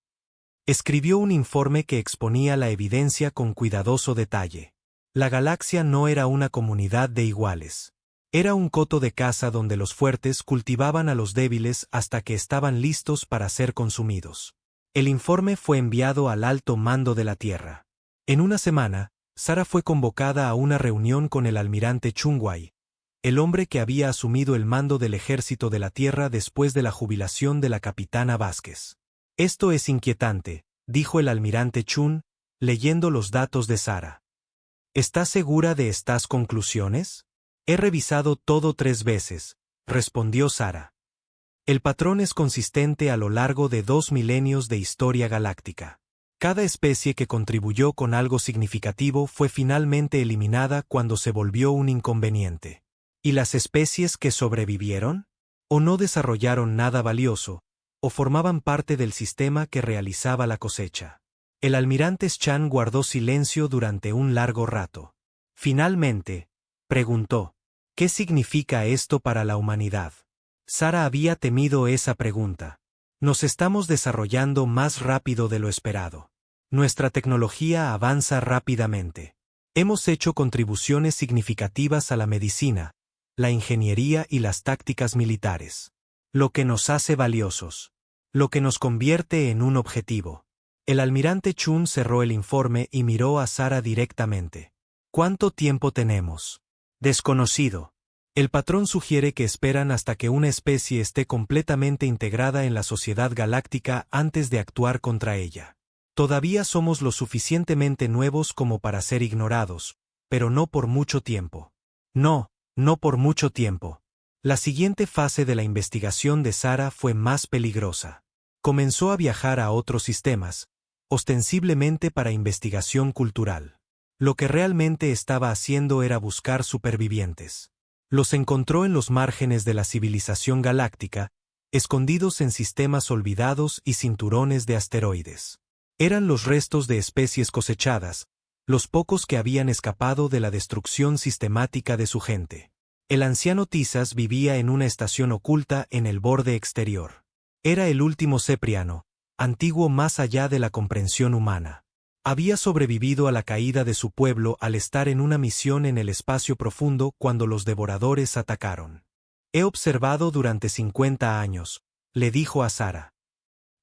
Escribió un informe que exponía la evidencia con cuidadoso detalle. La galaxia no era una comunidad de iguales. Era un coto de caza donde los fuertes cultivaban a los débiles hasta que estaban listos para ser consumidos. El informe fue enviado al alto mando de la Tierra. En una semana, Sara fue convocada a una reunión con el almirante Chungwai, el hombre que había asumido el mando del ejército de la Tierra después de la jubilación de la capitana Vázquez. Esto es inquietante, dijo el almirante Chun, leyendo los datos de Sara. ¿Estás segura de estas conclusiones? He revisado todo 3 veces, respondió Sara. El patrón es consistente a lo largo de 2 milenios de historia galáctica. Cada especie que contribuyó con algo significativo fue finalmente eliminada cuando se volvió un inconveniente. ¿Y las especies que sobrevivieron? ¿O no desarrollaron nada valioso, o formaban parte del sistema que realizaba la cosecha? El almirante Chan guardó silencio durante un largo rato. Finalmente, preguntó, ¿qué significa esto para la humanidad? Sara había temido esa pregunta. Nos estamos desarrollando más rápido de lo esperado. Nuestra tecnología avanza rápidamente. Hemos hecho contribuciones significativas a la medicina, la ingeniería y las tácticas militares. Lo que nos hace valiosos. Lo que nos convierte en un objetivo. El almirante Chun cerró el informe y miró a Sara directamente. ¿Cuánto tiempo tenemos? Desconocido. El patrón sugiere que esperan hasta que una especie esté completamente integrada en la sociedad galáctica antes de actuar contra ella. Todavía somos lo suficientemente nuevos como para ser ignorados, pero no por mucho tiempo. No por mucho tiempo. La siguiente fase de la investigación de Sara fue más peligrosa. Comenzó a viajar a otros sistemas, ostensiblemente para investigación cultural. Lo que realmente estaba haciendo era buscar supervivientes. Los encontró en los márgenes de la civilización galáctica, escondidos en sistemas olvidados y cinturones de asteroides. Eran los restos de especies cosechadas, los pocos que habían escapado de la destrucción sistemática de su gente. El anciano Tizas vivía en una estación oculta en el borde exterior. Era el último Cepriano, antiguo más allá de la comprensión humana. Había sobrevivido a la caída de su pueblo al estar en una misión en el espacio profundo cuando los devoradores atacaron. He observado durante 50 años, le dijo a Sara.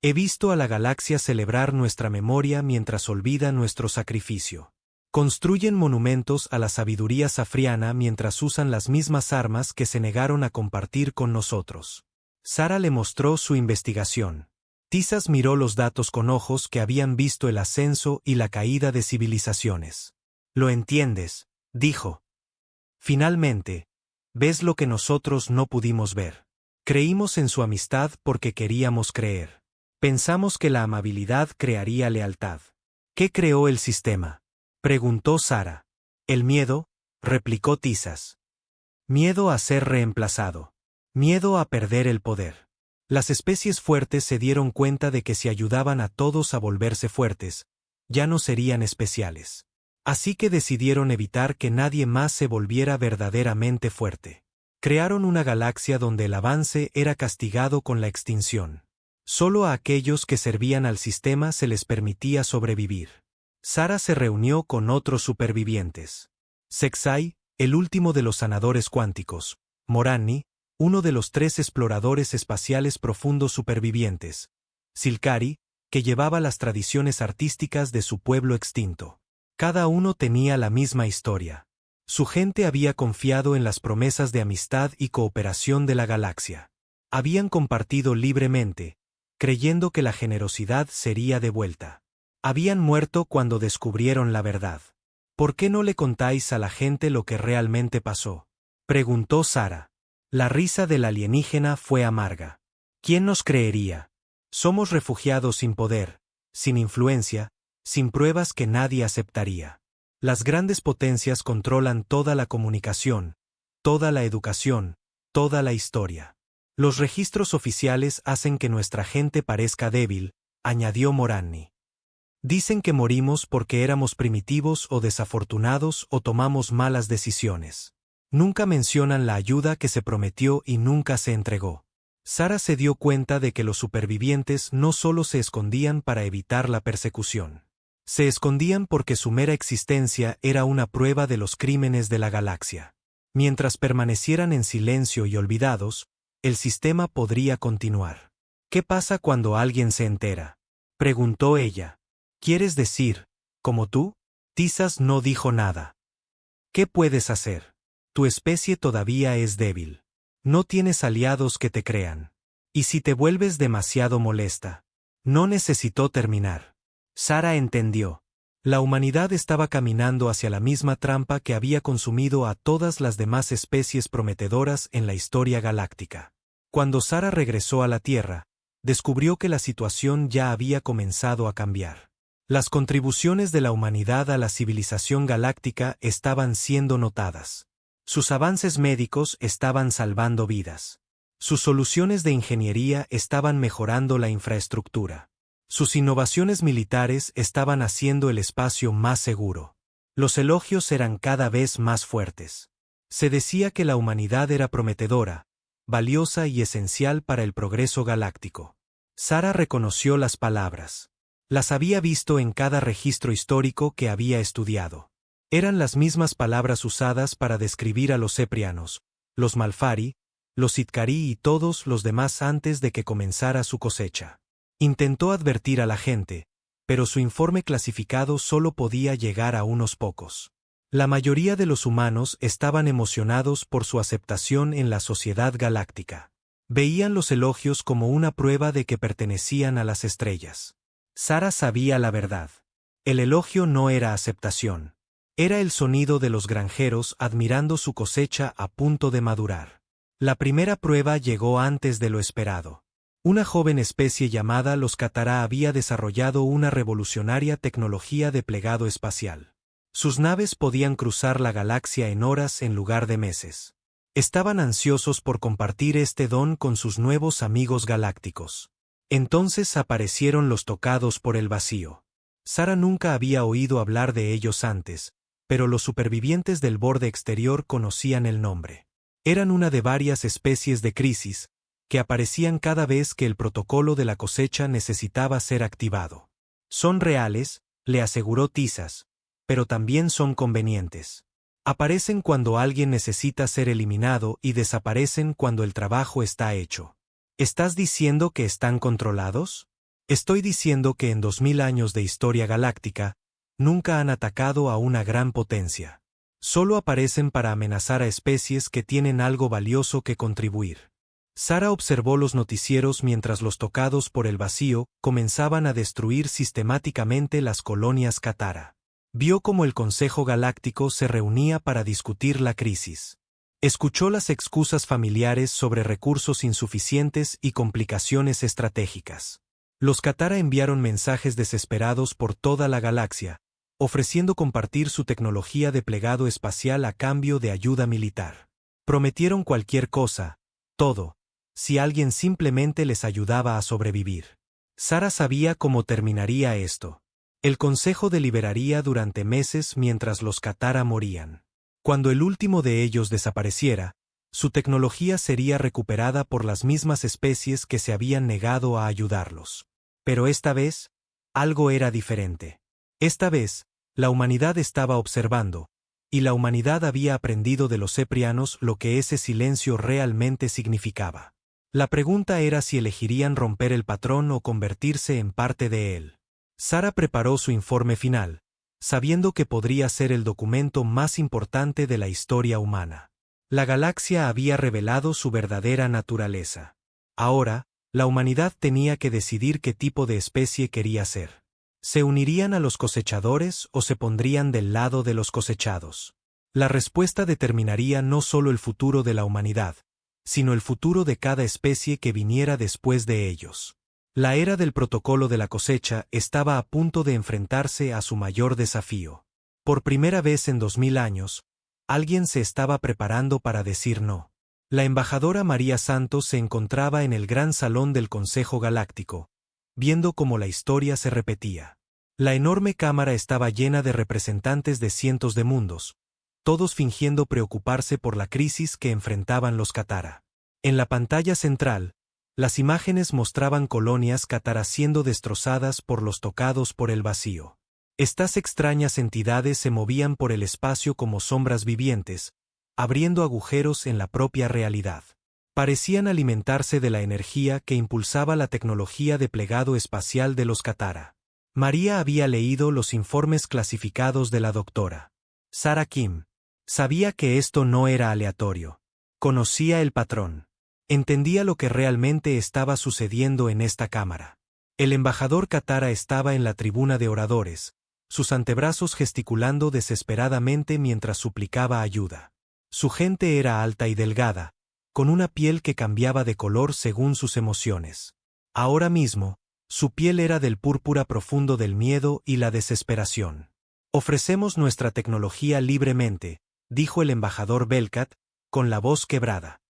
He visto a la galaxia celebrar nuestra memoria mientras olvida nuestro sacrificio. Construyen monumentos a la sabiduría safriana mientras usan las mismas armas que se negaron a compartir con nosotros. Sara le mostró su investigación. Tizas miró los datos con ojos que habían visto el ascenso y la caída de civilizaciones. «Lo entiendes», dijo. «Finalmente, ves lo que nosotros no pudimos ver. Creímos en su amistad porque queríamos creer. Pensamos que la amabilidad crearía lealtad». «¿Qué creó el sistema?», preguntó Sara. «El miedo», replicó Tizas. «Miedo a ser reemplazado. Miedo a perder el poder. Las especies fuertes se dieron cuenta de que si ayudaban a todos a volverse fuertes, ya no serían especiales. Así que decidieron evitar que nadie más se volviera verdaderamente fuerte. Crearon una galaxia donde el avance era castigado con la extinción. Solo a aquellos que servían al sistema se les permitía sobrevivir». Sara se reunió con otros supervivientes. Sexai, el último de los sanadores cuánticos, Moranni, uno de los 3 exploradores espaciales profundos supervivientes, Silcari, que llevaba las tradiciones artísticas de su pueblo extinto. Cada uno tenía la misma historia. Su gente había confiado en las promesas de amistad y cooperación de la galaxia. Habían compartido libremente, creyendo que la generosidad sería devuelta. Habían muerto cuando descubrieron la verdad. «¿Por qué no le contáis a la gente lo que realmente pasó?», preguntó Sara. La risa del alienígena fue amarga. «¿Quién nos creería? Somos refugiados sin poder, sin influencia, sin pruebas que nadie aceptaría. Las grandes potencias controlan toda la comunicación, toda la educación, toda la historia. Los registros oficiales hacen que nuestra gente parezca débil», añadió Moranni. «Dicen que morimos porque éramos primitivos o desafortunados o tomamos malas decisiones. Nunca mencionan la ayuda que se prometió y nunca se entregó». Sara se dio cuenta de que los supervivientes no solo se escondían para evitar la persecución. Se escondían porque su mera existencia era una prueba de los crímenes de la galaxia. Mientras permanecieran en silencio y olvidados, el sistema podría continuar. «¿Qué pasa cuando alguien se entera?», preguntó ella. «¿Quieres decir, como tú?». Tizas no dijo nada. «¿Qué puedes hacer? Tu especie todavía es débil. No tienes aliados que te crean. Y si te vuelves demasiado molesta». No necesitó terminar. Sara entendió. La humanidad estaba caminando hacia la misma trampa que había consumido a todas las demás especies prometedoras en la historia galáctica. Cuando Sara regresó a la Tierra, descubrió que la situación ya había comenzado a cambiar. Las contribuciones de la humanidad a la civilización galáctica estaban siendo notadas. Sus avances médicos estaban salvando vidas. Sus soluciones de ingeniería estaban mejorando la infraestructura. Sus innovaciones militares estaban haciendo el espacio más seguro. Los elogios eran cada vez más fuertes. Se decía que la humanidad era prometedora, valiosa y esencial para el progreso galáctico. Sara reconoció las palabras. Las había visto en cada registro histórico que había estudiado. Eran las mismas palabras usadas para describir a los Ceprianos, los Malfari, los Sitcari y todos los demás antes de que comenzara su cosecha. Intentó advertir a la gente, pero su informe clasificado solo podía llegar a unos pocos. La mayoría de los humanos estaban emocionados por su aceptación en la sociedad galáctica. Veían los elogios como una prueba de que pertenecían a las estrellas. Sara sabía la verdad. El elogio no era aceptación. Era el sonido de los granjeros admirando su cosecha a punto de madurar. La primera prueba llegó antes de lo esperado. Una joven especie llamada los Catara había desarrollado una revolucionaria tecnología de plegado espacial. Sus naves podían cruzar la galaxia en horas en lugar de meses. Estaban ansiosos por compartir este don con sus nuevos amigos galácticos. Entonces aparecieron los tocados por el vacío. Sara nunca había oído hablar de ellos antes, pero los supervivientes del borde exterior conocían el nombre. Eran una de varias especies de crisis, que aparecían cada vez que el protocolo de la cosecha necesitaba ser activado. Son reales, le aseguró Tizas, pero también son convenientes. Aparecen cuando alguien necesita ser eliminado y desaparecen cuando el trabajo está hecho. ¿Estás diciendo que están controlados? Estoy diciendo que en 2000 años de historia galáctica, nunca han atacado a una gran potencia. Solo aparecen para amenazar a especies que tienen algo valioso que contribuir. Sara observó los noticieros mientras los tocados por el vacío comenzaban a destruir sistemáticamente las colonias Catara. Vio cómo el Consejo Galáctico se reunía para discutir la crisis. Escuchó las excusas familiares sobre recursos insuficientes y complicaciones estratégicas. Los Catara enviaron mensajes desesperados por toda la galaxia, ofreciendo compartir su tecnología de plegado espacial a cambio de ayuda militar. Prometieron cualquier cosa, todo, si alguien simplemente les ayudaba a sobrevivir. Sara sabía cómo terminaría esto. El Consejo deliberaría durante meses mientras los Catara morían. Cuando el último de ellos desapareciera, su tecnología sería recuperada por las mismas especies que se habían negado a ayudarlos. Pero esta vez, algo era diferente. Esta vez, la humanidad estaba observando, y la humanidad había aprendido de los Ceprianos lo que ese silencio realmente significaba. La pregunta era si elegirían romper el patrón o convertirse en parte de él. Sara preparó su informe final, sabiendo que podría ser el documento más importante de la historia humana. La galaxia había revelado su verdadera naturaleza. Ahora, la humanidad tenía que decidir qué tipo de especie quería ser. ¿Se unirían a los cosechadores o se pondrían del lado de los cosechados? La respuesta determinaría no solo el futuro de la humanidad, sino el futuro de cada especie que viniera después de ellos. La era del protocolo de la cosecha estaba a punto de enfrentarse a su mayor desafío. Por primera vez en 2000 años, alguien se estaba preparando para decir no. La embajadora María Santos se encontraba en el gran salón del Consejo Galáctico, viendo cómo la historia se repetía. La enorme cámara estaba llena de representantes de cientos de mundos, todos fingiendo preocuparse por la crisis que enfrentaban los Catara. En la pantalla central, las imágenes mostraban colonias Catara siendo destrozadas por los tocados por el vacío. Estas extrañas entidades se movían por el espacio como sombras vivientes, abriendo agujeros en la propia realidad. Parecían alimentarse de la energía que impulsaba la tecnología de plegado espacial de los Catara. María había leído los informes clasificados de la doctora Sara Kim. Sabía que esto no era aleatorio. Conocía el patrón. Entendía lo que realmente estaba sucediendo en esta cámara. El embajador Katara estaba en la tribuna de oradores, sus antebrazos gesticulando desesperadamente mientras suplicaba ayuda. Su gente era alta y delgada, con una piel que cambiaba de color según sus emociones. Ahora mismo, su piel era del púrpura profundo del miedo y la desesperación. Ofrecemos nuestra tecnología libremente, dijo el embajador Belkat, con la voz quebrada.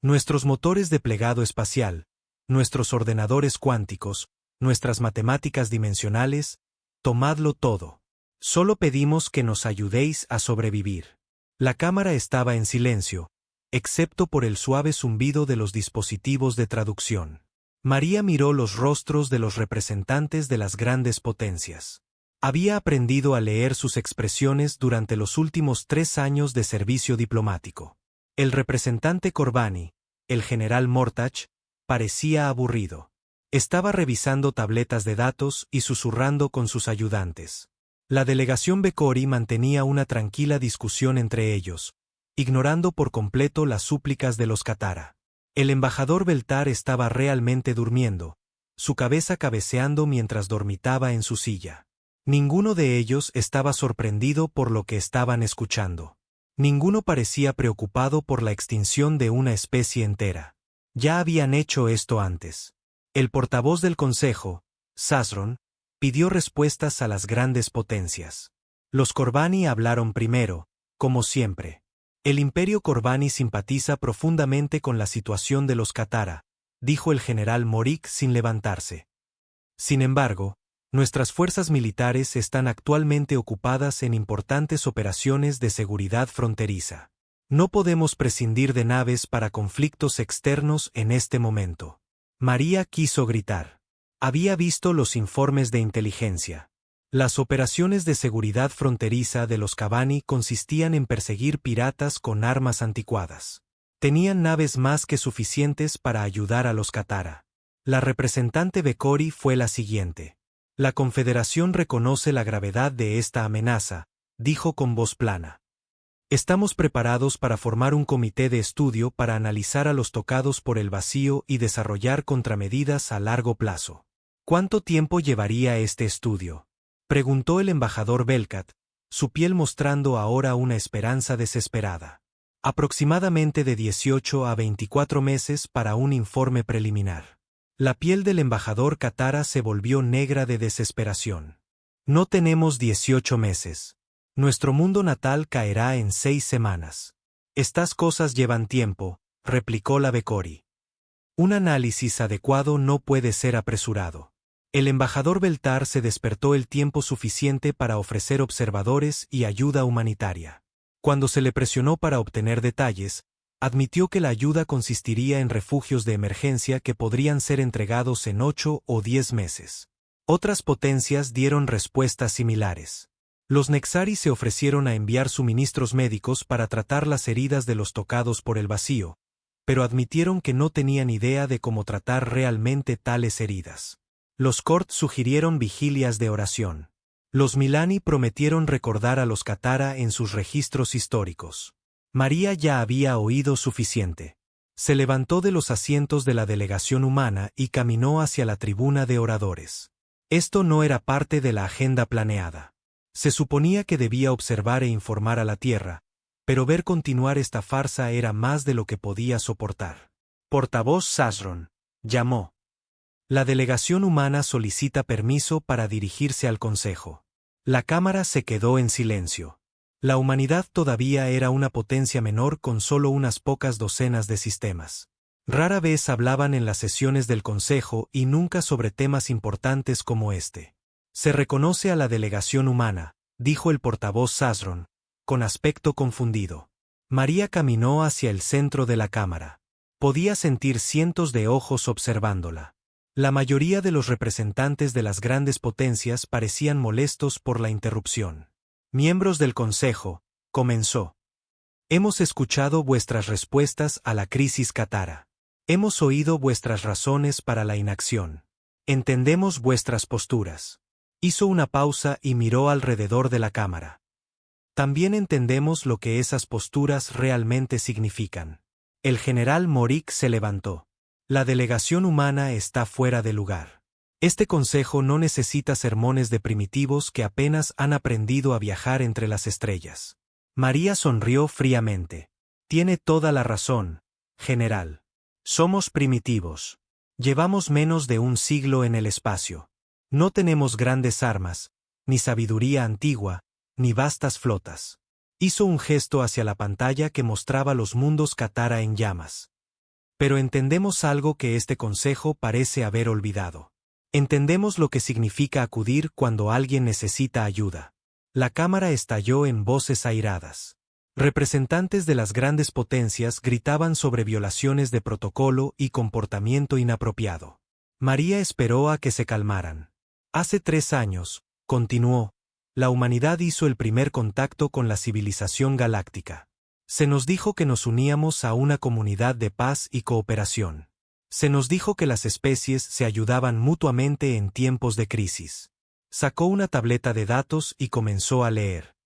Nuestros motores de plegado espacial, nuestros ordenadores cuánticos, nuestras matemáticas dimensionales, tomadlo todo. Solo pedimos que nos ayudéis a sobrevivir. La cámara estaba en silencio, excepto por el suave zumbido de los dispositivos de traducción. María miró los rostros de los representantes de las grandes potencias. Había aprendido a leer sus expresiones durante los últimos 3 años de servicio diplomático. El representante Corbani, el general Mortach, parecía aburrido. Estaba revisando tabletas de datos y susurrando con sus ayudantes. La delegación Bekori mantenía una tranquila discusión entre ellos, ignorando por completo las súplicas de los Katara. El embajador Beltar estaba realmente durmiendo, su cabeza cabeceando mientras dormitaba en su silla. Ninguno de ellos estaba sorprendido por lo que estaban escuchando. Ninguno parecía preocupado por la extinción de una especie entera. Ya habían hecho esto antes. El portavoz del Consejo, Sazron, pidió respuestas a las grandes potencias. Los Corbani hablaron primero, como siempre. El Imperio Corbani simpatiza profundamente con la situación de los Katara, dijo el general Morik sin levantarse. Sin embargo, nuestras fuerzas militares están actualmente ocupadas en importantes operaciones de seguridad fronteriza. No podemos prescindir de naves para conflictos externos en este momento. María quiso gritar. Había visto los informes de inteligencia. Las operaciones de seguridad fronteriza de los Kabani consistían en perseguir piratas con armas anticuadas. Tenían naves más que suficientes para ayudar a los Katara. La representante Bekori fue la siguiente. La Confederación reconoce la gravedad de esta amenaza, dijo con voz plana. Estamos preparados para formar un comité de estudio para analizar a los tocados por el vacío y desarrollar contramedidas a largo plazo. ¿Cuánto tiempo llevaría este estudio?, preguntó el embajador Belkat, su piel mostrando ahora una esperanza desesperada. Aproximadamente de 18 a 24 meses para un informe preliminar. La piel del embajador Katara se volvió negra de desesperación. No tenemos 18 meses. Nuestro mundo natal caerá en 6 semanas. Estas cosas llevan tiempo, replicó la Bekori. Un análisis adecuado no puede ser apresurado. El embajador Beltar se despertó el tiempo suficiente para ofrecer observadores y ayuda humanitaria. Cuando se le presionó para obtener detalles, admitió que la ayuda consistiría en refugios de emergencia que podrían ser entregados en 8 o 10 meses. Otras potencias dieron respuestas similares. Los Nexari se ofrecieron a enviar suministros médicos para tratar las heridas de los tocados por el vacío, pero admitieron que no tenían idea de cómo tratar realmente tales heridas. Los Kort sugirieron vigilias de oración. Los Milani prometieron recordar a los Katara en sus registros históricos. María ya había oído suficiente. Se levantó de los asientos de la delegación humana y caminó hacia la tribuna de oradores. Esto no era parte de la agenda planeada. Se suponía que debía observar e informar a la Tierra, pero ver continuar esta farsa era más de lo que podía soportar. Portavoz Sazron, llamó. La delegación humana solicita permiso para dirigirse al Consejo. La Cámara se quedó en silencio. La humanidad todavía era una potencia menor con solo unas pocas docenas de sistemas. Rara vez hablaban en las sesiones del Consejo y nunca sobre temas importantes como este. Se reconoce a la delegación humana, dijo el portavoz Sazron, con aspecto confundido. María caminó hacia el centro de la cámara. Podía sentir cientos de ojos observándola. La mayoría de los representantes de las grandes potencias parecían molestos por la interrupción. Miembros del Consejo, comenzó. Hemos escuchado vuestras respuestas a la crisis Katara. Hemos oído vuestras razones para la inacción. Entendemos vuestras posturas. Hizo una pausa y miró alrededor de la cámara. También entendemos lo que esas posturas realmente significan. El general Morik se levantó. La delegación humana está fuera de lugar. Este consejo no necesita sermones de primitivos que apenas han aprendido a viajar entre las estrellas. María sonrió fríamente. Tiene toda la razón, general. Somos primitivos. Llevamos menos de un siglo en el espacio. No tenemos grandes armas, ni sabiduría antigua, ni vastas flotas. Hizo un gesto hacia la pantalla que mostraba los mundos Katara en llamas. Pero entendemos algo que este consejo parece haber olvidado. Entendemos lo que significa acudir cuando alguien necesita ayuda. La cámara estalló en voces airadas. Representantes de las grandes potencias gritaban sobre violaciones de protocolo y comportamiento inapropiado. María esperó a que se calmaran. Hace 3 años, continuó, la humanidad hizo el primer contacto con la civilización galáctica. Se nos dijo que nos uníamos a una comunidad de paz y cooperación. Se nos dijo que las especies se ayudaban mutuamente en tiempos de crisis. Sacó una tableta de datos y comenzó a leer.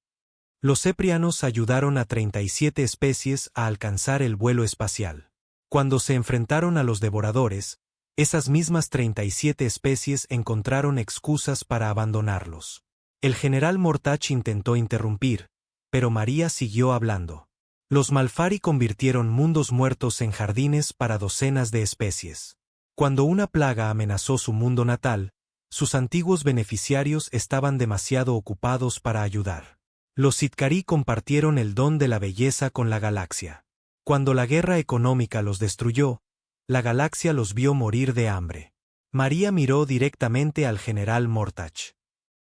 Los ceprianos ayudaron a 37 especies a alcanzar el vuelo espacial. Cuando se enfrentaron a los devoradores, esas mismas 37 especies encontraron excusas para abandonarlos. El general Mortach intentó interrumpir, pero María siguió hablando. Los Malfari convirtieron mundos muertos en jardines para docenas de especies. Cuando una plaga amenazó su mundo natal, sus antiguos beneficiarios estaban demasiado ocupados para ayudar. Los Sitcari compartieron el don de la belleza con la galaxia. Cuando la guerra económica los destruyó, la galaxia los vio morir de hambre. María miró directamente al general Mortach.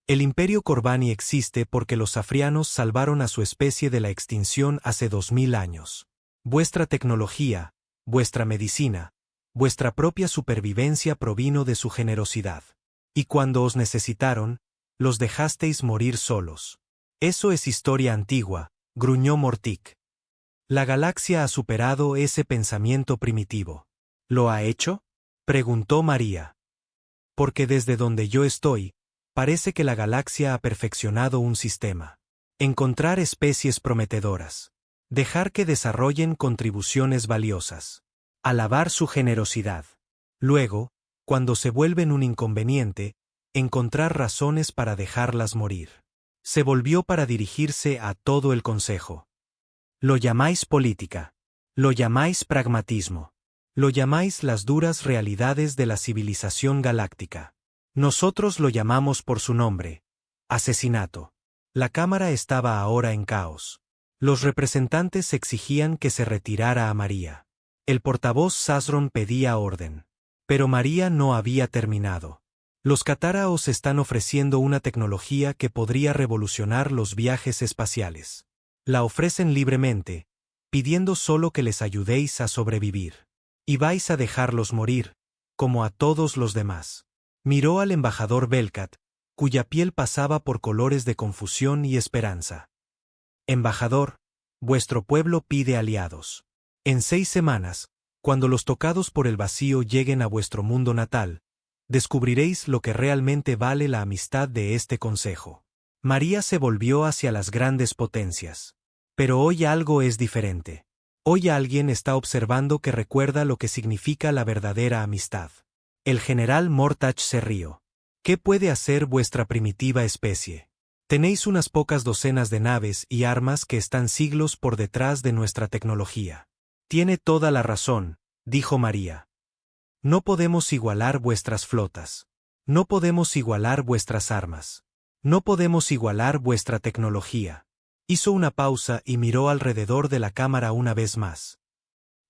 El Imperio Corbani existe porque los afrianos salvaron a su especie de la extinción hace 2000 años. Vuestra tecnología, vuestra medicina, vuestra propia supervivencia provino de su generosidad. Y cuando os necesitaron, los dejasteis morir solos. Eso es historia antigua, gruñó Mortic. La galaxia ha superado ese pensamiento primitivo. ¿Lo ha hecho?, preguntó María. Porque desde donde yo estoy, parece que la galaxia ha perfeccionado un sistema. Encontrar especies prometedoras. Dejar que desarrollen contribuciones valiosas. Alabar su generosidad. Luego, cuando se vuelven un inconveniente, encontrar razones para dejarlas morir. Se volvió para dirigirse a todo el consejo. Lo llamáis política. Lo llamáis pragmatismo. Lo llamáis las duras realidades de la civilización galáctica. Nosotros lo llamamos por su nombre: asesinato. La cámara estaba ahora en caos. Los representantes exigían que se retirara a María. El portavoz Sazron pedía orden. Pero María no había terminado. Los Katara os están ofreciendo una tecnología que podría revolucionar los viajes espaciales. La ofrecen libremente, pidiendo solo que les ayudéis a sobrevivir. Y vais a dejarlos morir, como a todos los demás. Miró al embajador Belkat, cuya piel pasaba por colores de confusión y esperanza. Embajador, vuestro pueblo pide aliados. En 6 semanas, cuando los tocados por el vacío lleguen a vuestro mundo natal, descubriréis lo que realmente vale la amistad de este consejo. María se volvió hacia las grandes potencias. Pero hoy algo es diferente. Hoy alguien está observando que recuerda lo que significa la verdadera amistad. El general Mortach se rió. ¿Qué puede hacer vuestra primitiva especie? Tenéis unas pocas docenas de naves y armas que están siglos por detrás de nuestra tecnología. Tiene toda la razón, dijo María. No podemos igualar vuestras flotas. No podemos igualar vuestras armas. No podemos igualar vuestra tecnología. Hizo una pausa y miró alrededor de la cámara una vez más.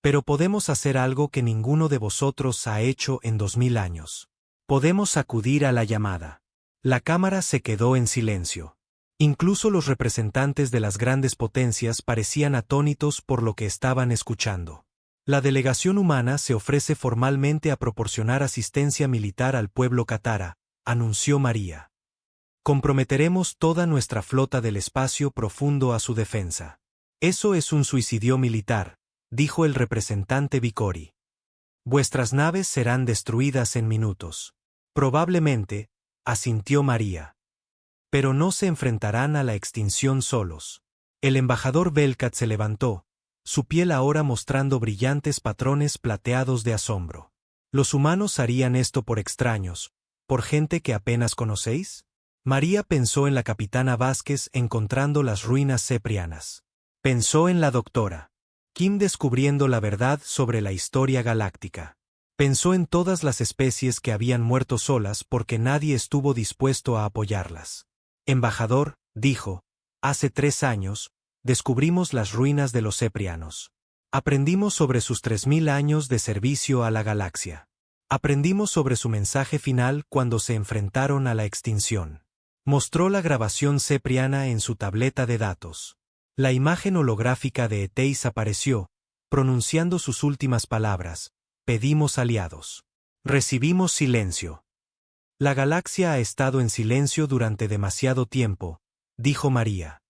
Pero podemos hacer algo que ninguno de vosotros ha hecho en 2000 años. Podemos acudir a la llamada. La cámara se quedó en silencio. Incluso los representantes de las grandes potencias parecían atónitos por lo que estaban escuchando. La delegación humana se ofrece formalmente a proporcionar asistencia militar al pueblo Katara, anunció María. Comprometeremos toda nuestra flota del espacio profundo a su defensa. Eso es un suicidio militar, dijo el representante Vicori. Vuestras naves serán destruidas en minutos. Probablemente, asintió María. Pero no se enfrentarán a la extinción solos. El embajador Belkat se levantó, su piel ahora mostrando brillantes patrones plateados de asombro. Los humanos harían esto por extraños, ¿Por gente que apenas conocéis? María pensó en la capitana Vázquez encontrando las ruinas ceprianas. Pensó en la doctora Kim descubriendo la verdad sobre la historia galáctica. Pensó en todas las especies que habían muerto solas porque nadie estuvo dispuesto a apoyarlas. Embajador, dijo, hace 3 años, descubrimos las ruinas de los ceprianos. Aprendimos sobre sus 3000 años de servicio a la galaxia. Aprendimos sobre su mensaje final cuando se enfrentaron a la extinción. Mostró la grabación cepriana en su tableta de datos. La imagen holográfica de Eteis apareció, pronunciando sus últimas palabras: pedimos aliados. Recibimos silencio. La galaxia ha estado en silencio durante demasiado tiempo, dijo María.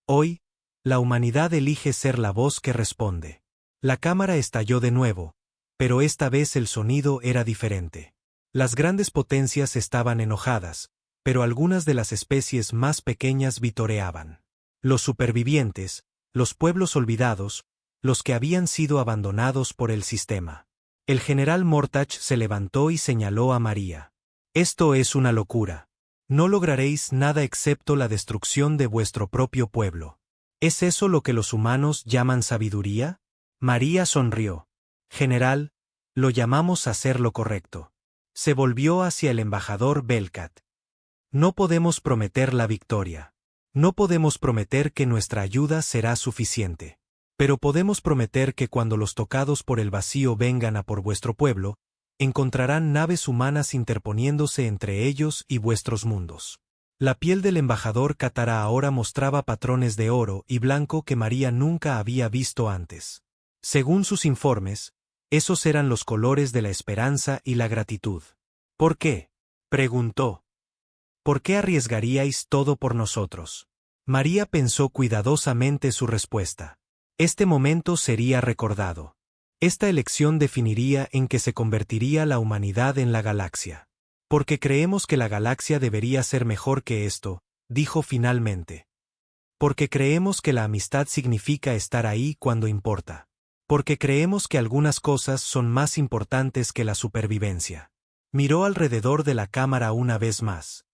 Hoy, la humanidad elige ser la voz que responde. La cámara estalló de nuevo, pero esta vez el sonido era diferente. Las grandes potencias estaban enojadas, pero algunas de las especies más pequeñas vitoreaban. Los supervivientes, los pueblos olvidados, los que habían sido abandonados por el sistema. El general Mortach se levantó y señaló a María. Esto es una locura. No lograréis nada excepto la destrucción de vuestro propio pueblo. ¿Es eso lo que los humanos llaman sabiduría? María sonrió. General, lo llamamos hacer lo correcto. Se volvió hacia el embajador Belkat. No podemos prometer la victoria. No podemos prometer que nuestra ayuda será suficiente. Pero podemos prometer que cuando los tocados por el vacío vengan a por vuestro pueblo, encontrarán naves humanas interponiéndose entre ellos y vuestros mundos. La piel del embajador cátara ahora mostraba patrones de oro y blanco que María nunca había visto antes. Según sus informes, esos eran los colores de la esperanza y la gratitud. ¿Por qué?, preguntó. ¿Por qué arriesgaríais todo por nosotros? María pensó cuidadosamente su respuesta. Este momento sería recordado. Esta elección definiría en qué se convertiría la humanidad en la galaxia. Porque creemos que la galaxia debería ser mejor que esto, dijo finalmente. Porque creemos que la amistad significa estar ahí cuando importa. Porque creemos que algunas cosas son más importantes que la supervivencia. Miró alrededor de la cámara una vez más.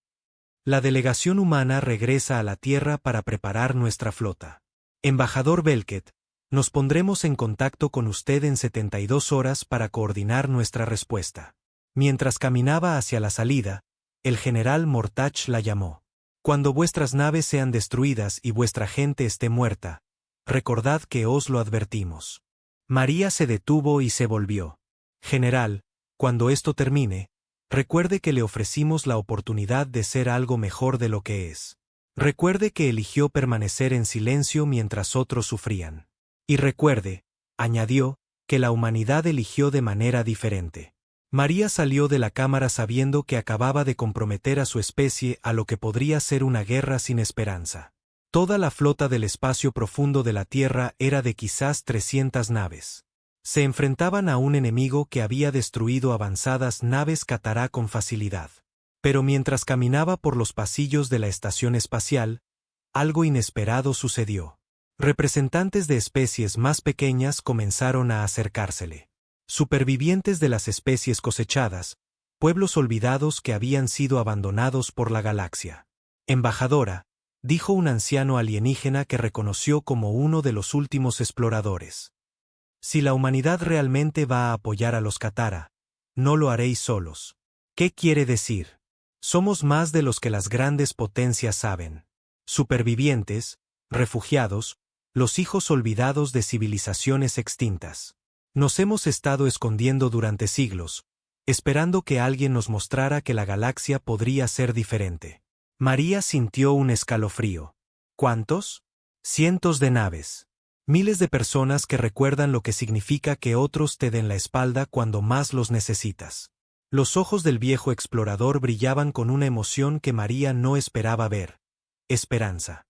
La delegación humana regresa a la Tierra para preparar nuestra flota. Embajador Belket, nos pondremos en contacto con usted en 72 horas para coordinar nuestra respuesta. Mientras caminaba hacia la salida, el general Mortach la llamó. Cuando vuestras naves sean destruidas y vuestra gente esté muerta, recordad que os lo advertimos. María se detuvo y se volvió. General, cuando esto termine, recuerde que le ofrecimos la oportunidad de ser algo mejor de lo que es. Recuerde que eligió permanecer en silencio mientras otros sufrían. Y recuerde, añadió, que la humanidad eligió de manera diferente. María salió de la cámara sabiendo que acababa de comprometer a su especie a lo que podría ser una guerra sin esperanza. Toda la flota del espacio profundo de la Tierra era de quizás 300 naves. Se enfrentaban a un enemigo que había destruido avanzadas naves catará con facilidad. Pero mientras caminaba por los pasillos de la estación espacial, algo inesperado sucedió. Representantes de especies más pequeñas comenzaron a acercársele. Supervivientes de las especies cosechadas, pueblos olvidados que habían sido abandonados por la galaxia. Embajadora, dijo un anciano alienígena que reconoció como uno de los últimos exploradores. Si la humanidad realmente va a apoyar a los Katara, no lo haréis solos. ¿Qué quiere decir? Somos más de los que las grandes potencias saben. Supervivientes, refugiados, los hijos olvidados de civilizaciones extintas. Nos hemos estado escondiendo durante siglos, esperando que alguien nos mostrara que la galaxia podría ser diferente. María sintió un escalofrío. ¿Cuántos? Cientos de naves. Miles de personas que recuerdan lo que significa que otros te den la espalda cuando más los necesitas. Los ojos del viejo explorador brillaban con una emoción que María no esperaba ver. Esperanza.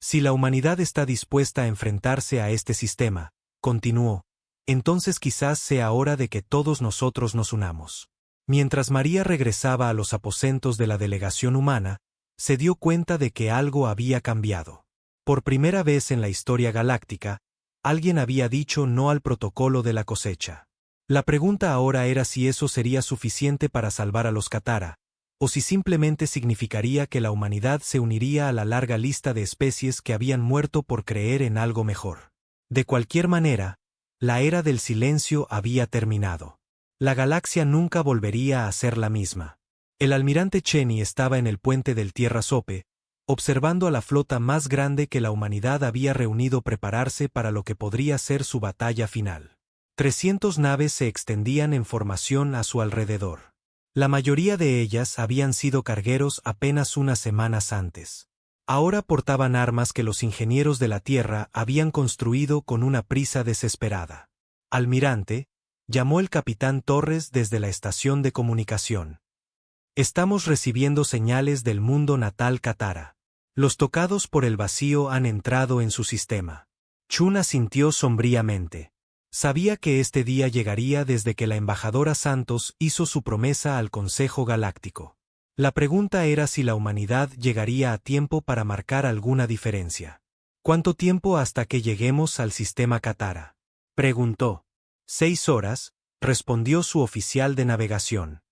Si la humanidad está dispuesta a enfrentarse a este sistema, continuó, entonces quizás sea hora de que todos nosotros nos unamos. Mientras María regresaba a los aposentos de la delegación humana, se dio cuenta de que algo había cambiado. Por primera vez en la historia galáctica, alguien había dicho no al protocolo de la cosecha. La pregunta ahora era si eso sería suficiente para salvar a los Katara, o si simplemente significaría que la humanidad se uniría a la larga lista de especies que habían muerto por creer en algo mejor. De cualquier manera, la era del silencio había terminado. La galaxia nunca volvería a ser la misma. El almirante Cheni estaba en el puente del Tierra Sope, observando a la flota más grande que la humanidad había reunido prepararse para lo que podría ser su batalla final. 300 naves se extendían en formación a su alrededor. La mayoría de ellas habían sido cargueros apenas unas semanas antes. Ahora portaban armas que los ingenieros de la Tierra habían construido con una prisa desesperada. Almirante, llamó el capitán Torres desde la estación de comunicación. Estamos recibiendo señales del mundo natal Katara. Los tocados por el vacío han entrado en su sistema. Chun asintió sombríamente. Sabía que este día llegaría desde que la embajadora Santos hizo su promesa al Consejo Galáctico. La pregunta era si la humanidad llegaría a tiempo para marcar alguna diferencia. ¿Cuánto tiempo hasta que lleguemos al sistema Katara?, preguntó. 6 horas, respondió su oficial de navegación.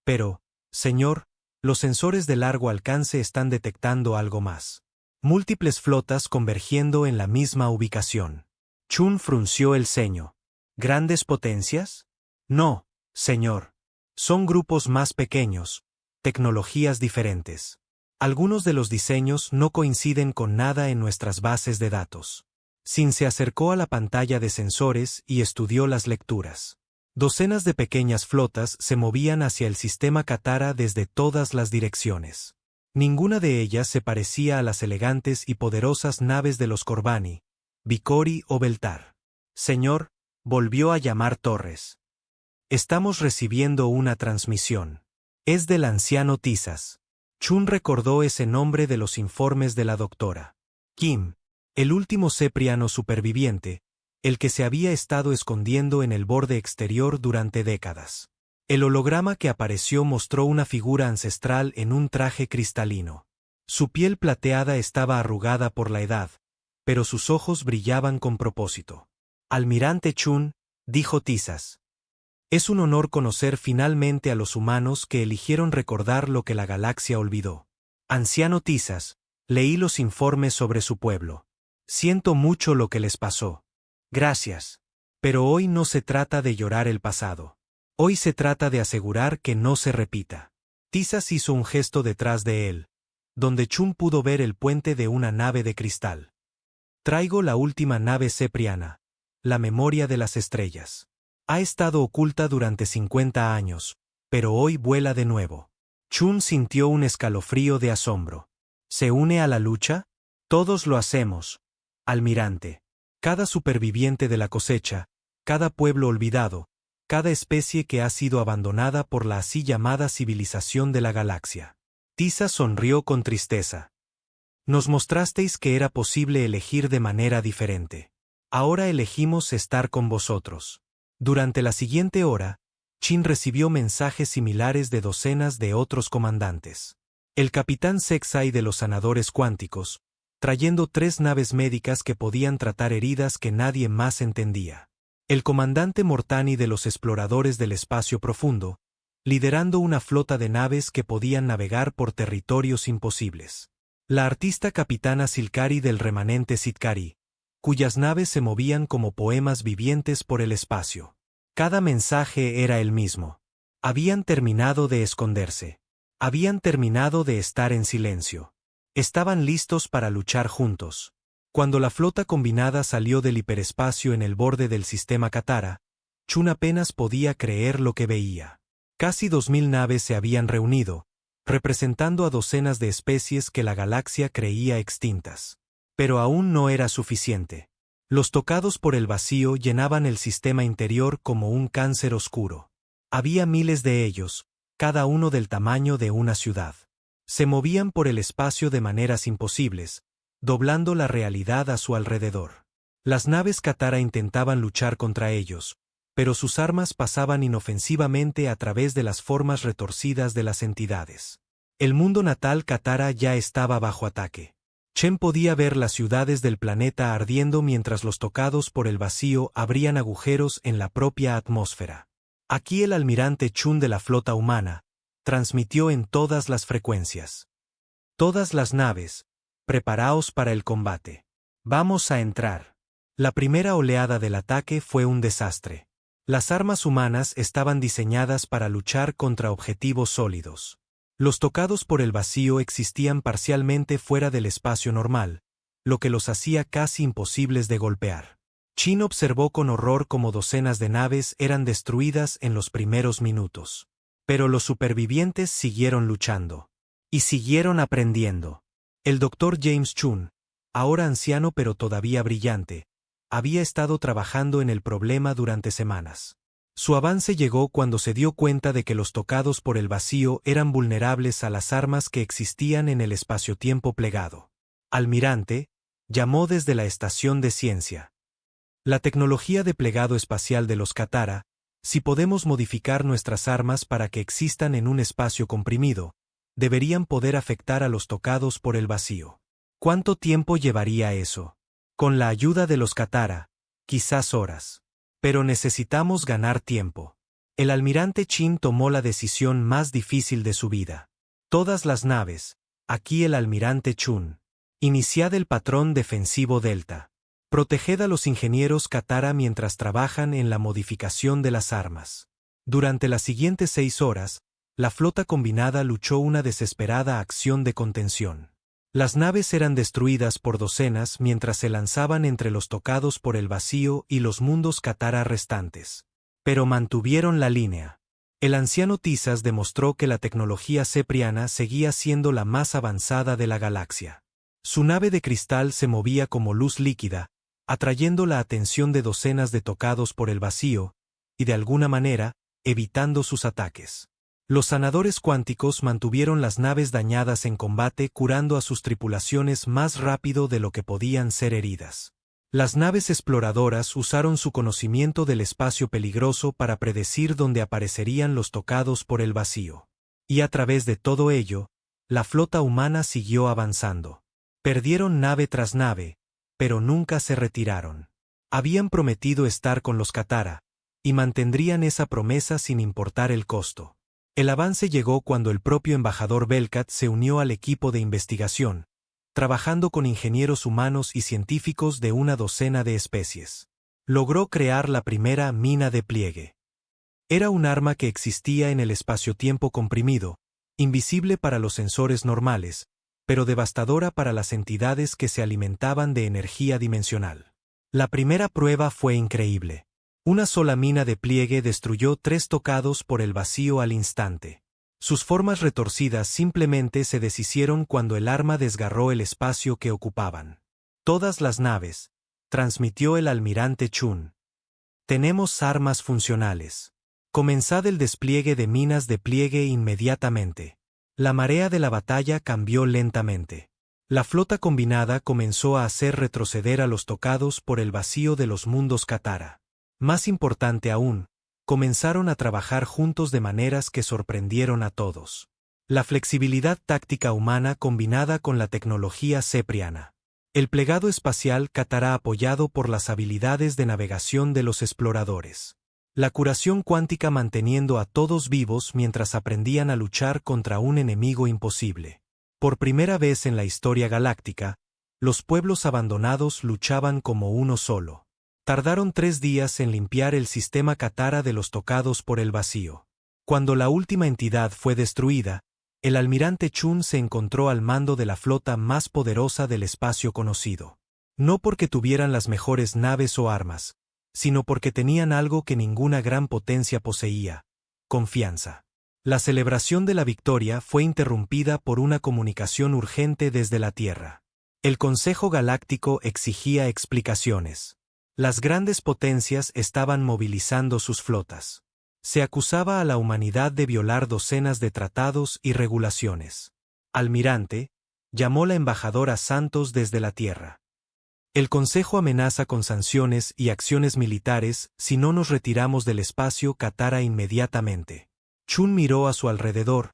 Pero, señor, los sensores de largo alcance están detectando algo más. Múltiples flotas convergiendo en la misma ubicación. Chun frunció el ceño. ¿Grandes potencias? No, señor. Son grupos más pequeños, tecnologías diferentes. Algunos de los diseños no coinciden con nada en nuestras bases de datos. Sin se acercó a la pantalla de sensores y estudió las lecturas. Docenas de pequeñas flotas se movían hacia el sistema Katara desde todas las direcciones. Ninguna de ellas se parecía a las elegantes y poderosas naves de los Corbani, Vicori o Beltar. Señor, volvió a llamar Torres. Estamos recibiendo una transmisión. Es del anciano Tizas. Chun recordó ese nombre de los informes de la doctora Kim, el último cepriano superviviente, el que se había estado escondiendo en el borde exterior durante décadas. El holograma que apareció mostró una figura ancestral en un traje cristalino. Su piel plateada estaba arrugada por la edad, pero sus ojos brillaban con propósito. Almirante Chun, dijo Tizas. Es un honor conocer finalmente a los humanos que eligieron recordar lo que la galaxia olvidó. Anciano Tizas, leí los informes sobre su pueblo. Siento mucho lo que les pasó. Gracias. Pero hoy no se trata de llorar el pasado. Hoy se trata de asegurar que no se repita. Tizas hizo un gesto detrás de él, donde Chun pudo ver el puente de una nave de cristal. Traigo la última nave cepriana, la memoria de las estrellas. Ha estado oculta durante 50 años, pero hoy vuela de nuevo. Chun sintió un escalofrío de asombro. ¿Se une a la lucha? Todos lo hacemos, almirante. Cada superviviente de la cosecha, cada pueblo olvidado, cada especie que ha sido abandonada por la así llamada civilización de la galaxia. Tizas sonrió con tristeza. Nos mostrasteis que era posible elegir de manera diferente. Ahora elegimos estar con vosotros. Durante la siguiente hora, Chin recibió mensajes similares de docenas de otros comandantes. El capitán Sexai de los sanadores cuánticos, trayendo 3 naves médicas que podían tratar heridas que nadie más entendía. El comandante Mortani de los exploradores del espacio profundo, liderando una flota de naves que podían navegar por territorios imposibles. La artista capitana Silcari del remanente Sitkari, cuyas naves se movían como poemas vivientes por el espacio. Cada mensaje era el mismo. Habían terminado de esconderse. Habían terminado de estar en silencio. Estaban listos para luchar juntos. Cuando la flota combinada salió del hiperespacio en el borde del sistema Katara, Chun apenas podía creer lo que veía. Casi 2000 naves se habían reunido, representando a docenas de especies que la galaxia creía extintas. Pero aún no era suficiente. Los tocados por el vacío llenaban el sistema interior como un cáncer oscuro. Había miles de ellos, cada uno del tamaño de una ciudad. Se movían por el espacio de maneras imposibles, doblando la realidad a su alrededor. Las naves Katara intentaban luchar contra ellos, pero sus armas pasaban inofensivamente a través de las formas retorcidas de las entidades. El mundo natal Katara ya estaba bajo ataque. Chen podía ver las ciudades del planeta ardiendo mientras los tocados por el vacío abrían agujeros en la propia atmósfera. Aquí el almirante Chun de la flota humana transmitió en todas las frecuencias. Todas las naves, preparaos para el combate. Vamos a entrar. La primera oleada del ataque fue un desastre. Las armas humanas estaban diseñadas para luchar contra objetivos sólidos. Los tocados por el vacío existían parcialmente fuera del espacio normal, lo que los hacía casi imposibles de golpear. Chin observó con horror cómo docenas de naves eran destruidas en los primeros minutos. Pero los supervivientes siguieron luchando. Y siguieron aprendiendo. El Dr. James Chun, ahora anciano pero todavía brillante, había estado trabajando en el problema durante semanas. Su avance llegó cuando se dio cuenta de que los tocados por el vacío eran vulnerables a las armas que existían en el espacio-tiempo plegado. Almirante, llamó desde la estación de ciencia. La tecnología de plegado espacial de los Katara, si podemos modificar nuestras armas para que existan en un espacio comprimido, deberían poder afectar a los tocados por el vacío. ¿Cuánto tiempo llevaría eso? Con la ayuda de los Katara, quizás horas. Pero necesitamos ganar tiempo. El almirante Chin tomó la decisión más difícil de su vida. Todas las naves, aquí el almirante Chun. Iniciad el patrón defensivo Delta. Proteged a los ingenieros Katara mientras trabajan en la modificación de las armas. Durante las siguientes 6 horas, la flota combinada luchó una desesperada acción de contención. Las naves eran destruidas por docenas mientras se lanzaban entre los tocados por el vacío y los mundos Katara restantes. Pero mantuvieron la línea. El anciano Tizas demostró que la tecnología cepriana seguía siendo la más avanzada de la galaxia. Su nave de cristal se movía como luz líquida, atrayendo la atención de docenas de tocados por el vacío, y de alguna manera, evitando sus ataques. Los sanadores cuánticos mantuvieron las naves dañadas en combate curando a sus tripulaciones más rápido de lo que podían ser heridas. Las naves exploradoras usaron su conocimiento del espacio peligroso para predecir dónde aparecerían los tocados por el vacío. Y a través de todo ello, la flota humana siguió avanzando. Perdieron nave tras nave, pero nunca se retiraron. Habían prometido estar con los Katara, y mantendrían esa promesa sin importar el costo. El avance llegó cuando el propio embajador Belkat se unió al equipo de investigación, trabajando con ingenieros humanos y científicos de una docena de especies. Logró crear la primera mina de pliegue. Era un arma que existía en el espacio-tiempo comprimido, invisible para los sensores normales, pero devastadora para las entidades que se alimentaban de energía dimensional. La primera prueba fue increíble. Una sola mina de pliegue destruyó 3 tocados por el vacío al instante. Sus formas retorcidas simplemente se deshicieron cuando el arma desgarró el espacio que ocupaban. Todas las naves, transmitió el almirante Chun. Tenemos armas funcionales. Comenzad el despliegue de minas de pliegue inmediatamente. La marea de la batalla cambió lentamente. La flota combinada comenzó a hacer retroceder a los tocados por el vacío de los mundos Katara. Más importante aún, comenzaron a trabajar juntos de maneras que sorprendieron a todos. La flexibilidad táctica humana combinada con la tecnología cepriana. El plegado espacial Katara apoyado por las habilidades de navegación de los exploradores. La curación cuántica manteniendo a todos vivos mientras aprendían a luchar contra un enemigo imposible. Por primera vez en la historia galáctica, los pueblos abandonados luchaban como uno solo. Tardaron 3 días en limpiar el sistema Katara de los tocados por el vacío. Cuando la última entidad fue destruida, el almirante Chun se encontró al mando de la flota más poderosa del espacio conocido. No porque tuvieran las mejores naves o armas, sino porque tenían algo que ninguna gran potencia poseía: confianza. La celebración de la victoria fue interrumpida por una comunicación urgente desde la Tierra. El Consejo Galáctico exigía explicaciones. Las grandes potencias estaban movilizando sus flotas. Se acusaba a la humanidad de violar docenas de tratados y regulaciones. Almirante, llamó la embajadora Santos desde la Tierra. El Consejo amenaza con sanciones y acciones militares si no nos retiramos del espacio Katara inmediatamente. Chun miró a su alrededor,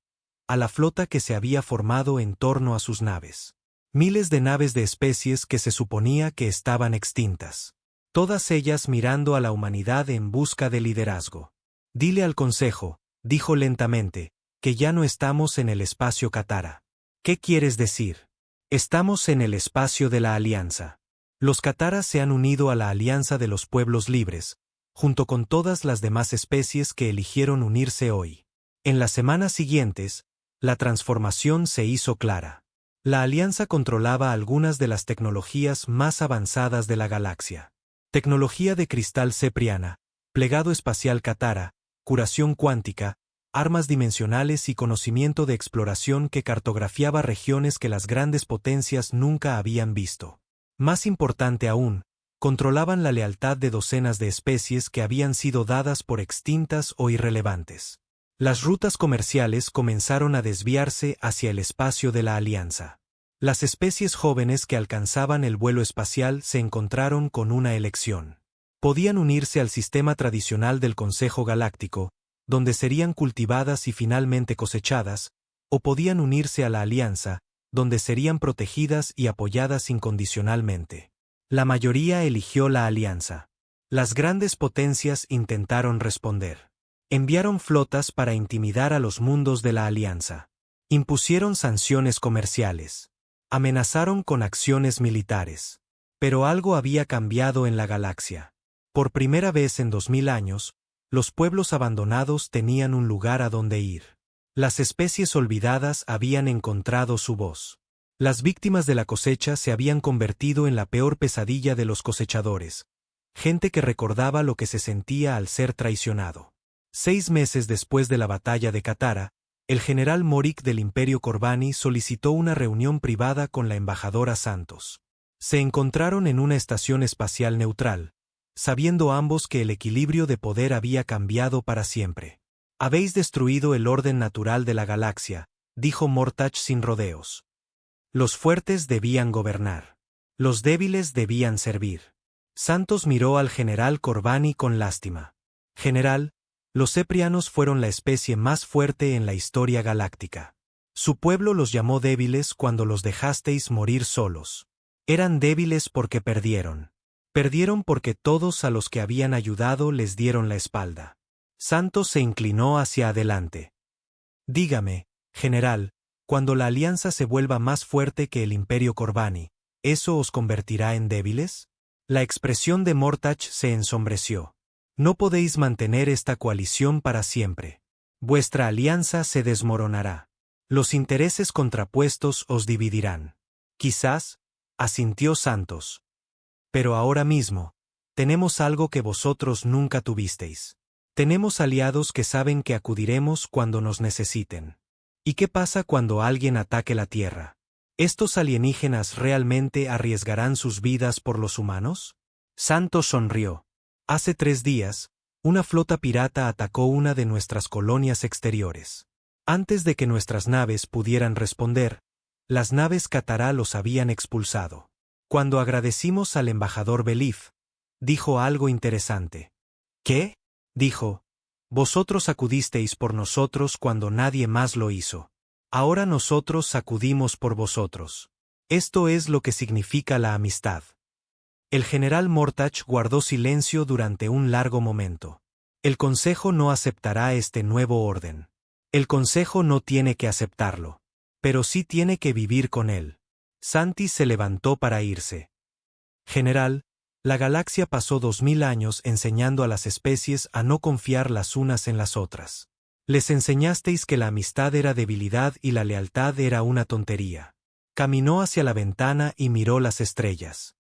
a la flota que se había formado en torno a sus naves. Miles de naves de especies que se suponía que estaban extintas. Todas ellas mirando a la humanidad en busca de liderazgo. Dile al Consejo, dijo lentamente, que ya no estamos en el espacio Katara. ¿Qué quieres decir? Estamos en el espacio de la Alianza. Los Kataras se han unido a la Alianza de los Pueblos Libres, junto con todas las demás especies que eligieron unirse hoy. En las semanas siguientes, la transformación se hizo clara. La Alianza controlaba algunas de las tecnologías más avanzadas de la galaxia. Tecnología de cristal cepriana, plegado espacial Katara, curación cuántica, armas dimensionales y conocimiento de exploración que cartografiaba regiones que las grandes potencias nunca habían visto. Más importante aún, controlaban la lealtad de docenas de especies que habían sido dadas por extintas o irrelevantes. Las rutas comerciales comenzaron a desviarse hacia el espacio de la Alianza. Las especies jóvenes que alcanzaban el vuelo espacial se encontraron con una elección. Podían unirse al sistema tradicional del Consejo Galáctico, donde serían cultivadas y finalmente cosechadas, o podían unirse a la Alianza, donde serían protegidas y apoyadas incondicionalmente. La mayoría eligió la Alianza. Las grandes potencias intentaron responder. Enviaron flotas para intimidar a los mundos de la Alianza. Impusieron sanciones comerciales. Amenazaron con acciones militares. Pero algo había cambiado en la galaxia. Por primera vez en 2000 años, los pueblos abandonados tenían un lugar a donde ir. Las especies olvidadas habían encontrado su voz. Las víctimas de la cosecha se habían convertido en la peor pesadilla de los cosechadores. Gente que recordaba lo que se sentía al ser traicionado. 6 meses después de la batalla de Katara, el general Morik del Imperio Corbani solicitó una reunión privada con la embajadora Santos. Se encontraron en una estación espacial neutral, sabiendo ambos que el equilibrio de poder había cambiado para siempre. Habéis destruido el orden natural de la galaxia, dijo Mortach sin rodeos. Los fuertes debían gobernar. Los débiles debían servir. Santos miró al general Corbani con lástima. General, los ceprianos fueron la especie más fuerte en la historia galáctica. Su pueblo los llamó débiles cuando los dejasteis morir solos. Eran débiles porque perdieron. Perdieron porque todos a los que habían ayudado les dieron la espalda. Santos se inclinó hacia adelante. Dígame, general, cuando la alianza se vuelva más fuerte que el Imperio Corbani, ¿eso os convertirá en débiles? La expresión de Mortach se ensombreció. No podéis mantener esta coalición para siempre. Vuestra alianza se desmoronará. Los intereses contrapuestos os dividirán. Quizás, asintió Santos. Pero ahora mismo, tenemos algo que vosotros nunca tuvisteis. Tenemos aliados que saben que acudiremos cuando nos necesiten. ¿Y qué pasa cuando alguien ataque la Tierra? ¿Estos alienígenas realmente arriesgarán sus vidas por los humanos? Santos sonrió. Hace 3 días, una flota pirata atacó una de nuestras colonias exteriores. Antes de que nuestras naves pudieran responder, las naves Katara los habían expulsado. Cuando agradecimos al embajador Belif, dijo algo interesante. ¿Qué? Dijo, vosotros acudisteis por nosotros cuando nadie más lo hizo. Ahora nosotros acudimos por vosotros. Esto es lo que significa la amistad. El general Mortach guardó silencio durante un largo momento. El Consejo no aceptará este nuevo orden. El Consejo no tiene que aceptarlo. Pero sí tiene que vivir con él. Santi se levantó para irse. General, la galaxia pasó 2000 años enseñando a las especies a no confiar las unas en las otras. Les enseñasteis que la amistad era debilidad y la lealtad era una tontería. Caminó hacia la ventana y miró las estrellas.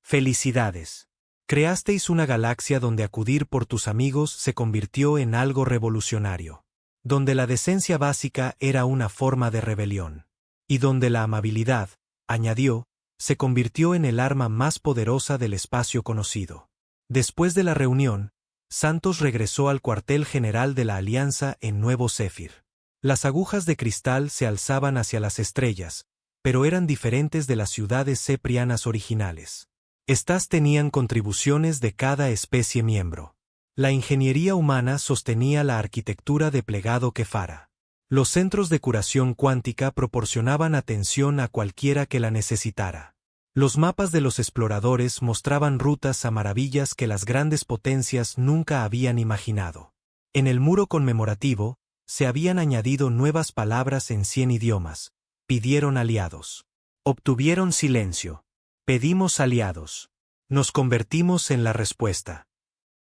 Felicidades. Creasteis una galaxia donde acudir por tus amigos se convirtió en algo revolucionario. Donde la decencia básica era una forma de rebelión. Y donde la amabilidad, añadió, se convirtió en el arma más poderosa del espacio conocido. Después de la reunión, Santos regresó al cuartel general de la Alianza en Nuevo Zephyr. Las agujas de cristal se alzaban hacia las estrellas, pero eran diferentes de las ciudades ceprianas originales. Estas tenían contribuciones de cada especie miembro. La ingeniería humana sostenía la arquitectura de plegado Kefara. Los centros de curación cuántica proporcionaban atención a cualquiera que la necesitara. Los mapas de los exploradores mostraban rutas a maravillas que las grandes potencias nunca habían imaginado. En el muro conmemorativo, se habían añadido nuevas palabras en 100 idiomas. Pidieron aliados. Obtuvieron silencio. Pedimos aliados. Nos convertimos en la respuesta.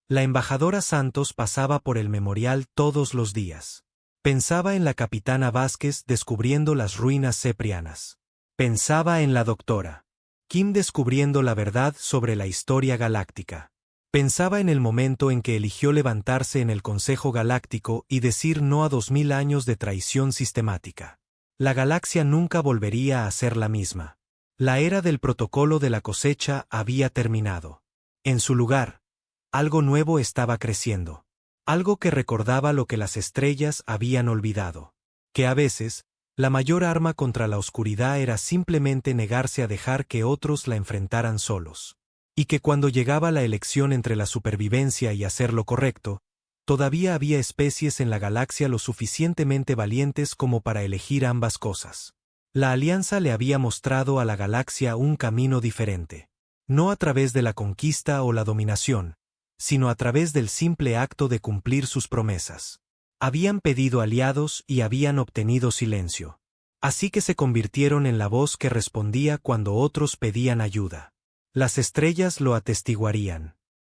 La embajadora Santos pasaba por el memorial todos los días. Pensaba en la capitana Vázquez descubriendo las ruinas ceprianas. Pensaba en la doctora Kim descubriendo la verdad sobre la historia galáctica. Pensaba en el momento en que eligió levantarse en el Consejo Galáctico y decir no a 2000 años de traición sistemática. La galaxia nunca volvería a ser la misma. La era del protocolo de la cosecha había terminado. En su lugar, algo nuevo estaba creciendo. Algo que recordaba lo que las estrellas habían olvidado. Que a veces, la mayor arma contra la oscuridad era simplemente negarse a dejar que otros la enfrentaran solos. Y que cuando llegaba la elección entre la supervivencia y hacer lo correcto, todavía había especies en la galaxia lo suficientemente valientes como para elegir ambas cosas. La Alianza le había mostrado a la galaxia un camino diferente. No a través de la conquista o la dominación, sino a través del simple acto de cumplir sus promesas. Habían pedido aliados y habían obtenido silencio. Así que se convirtieron en la voz que respondía cuando otros pedían ayuda. Las estrellas lo atestiguarían.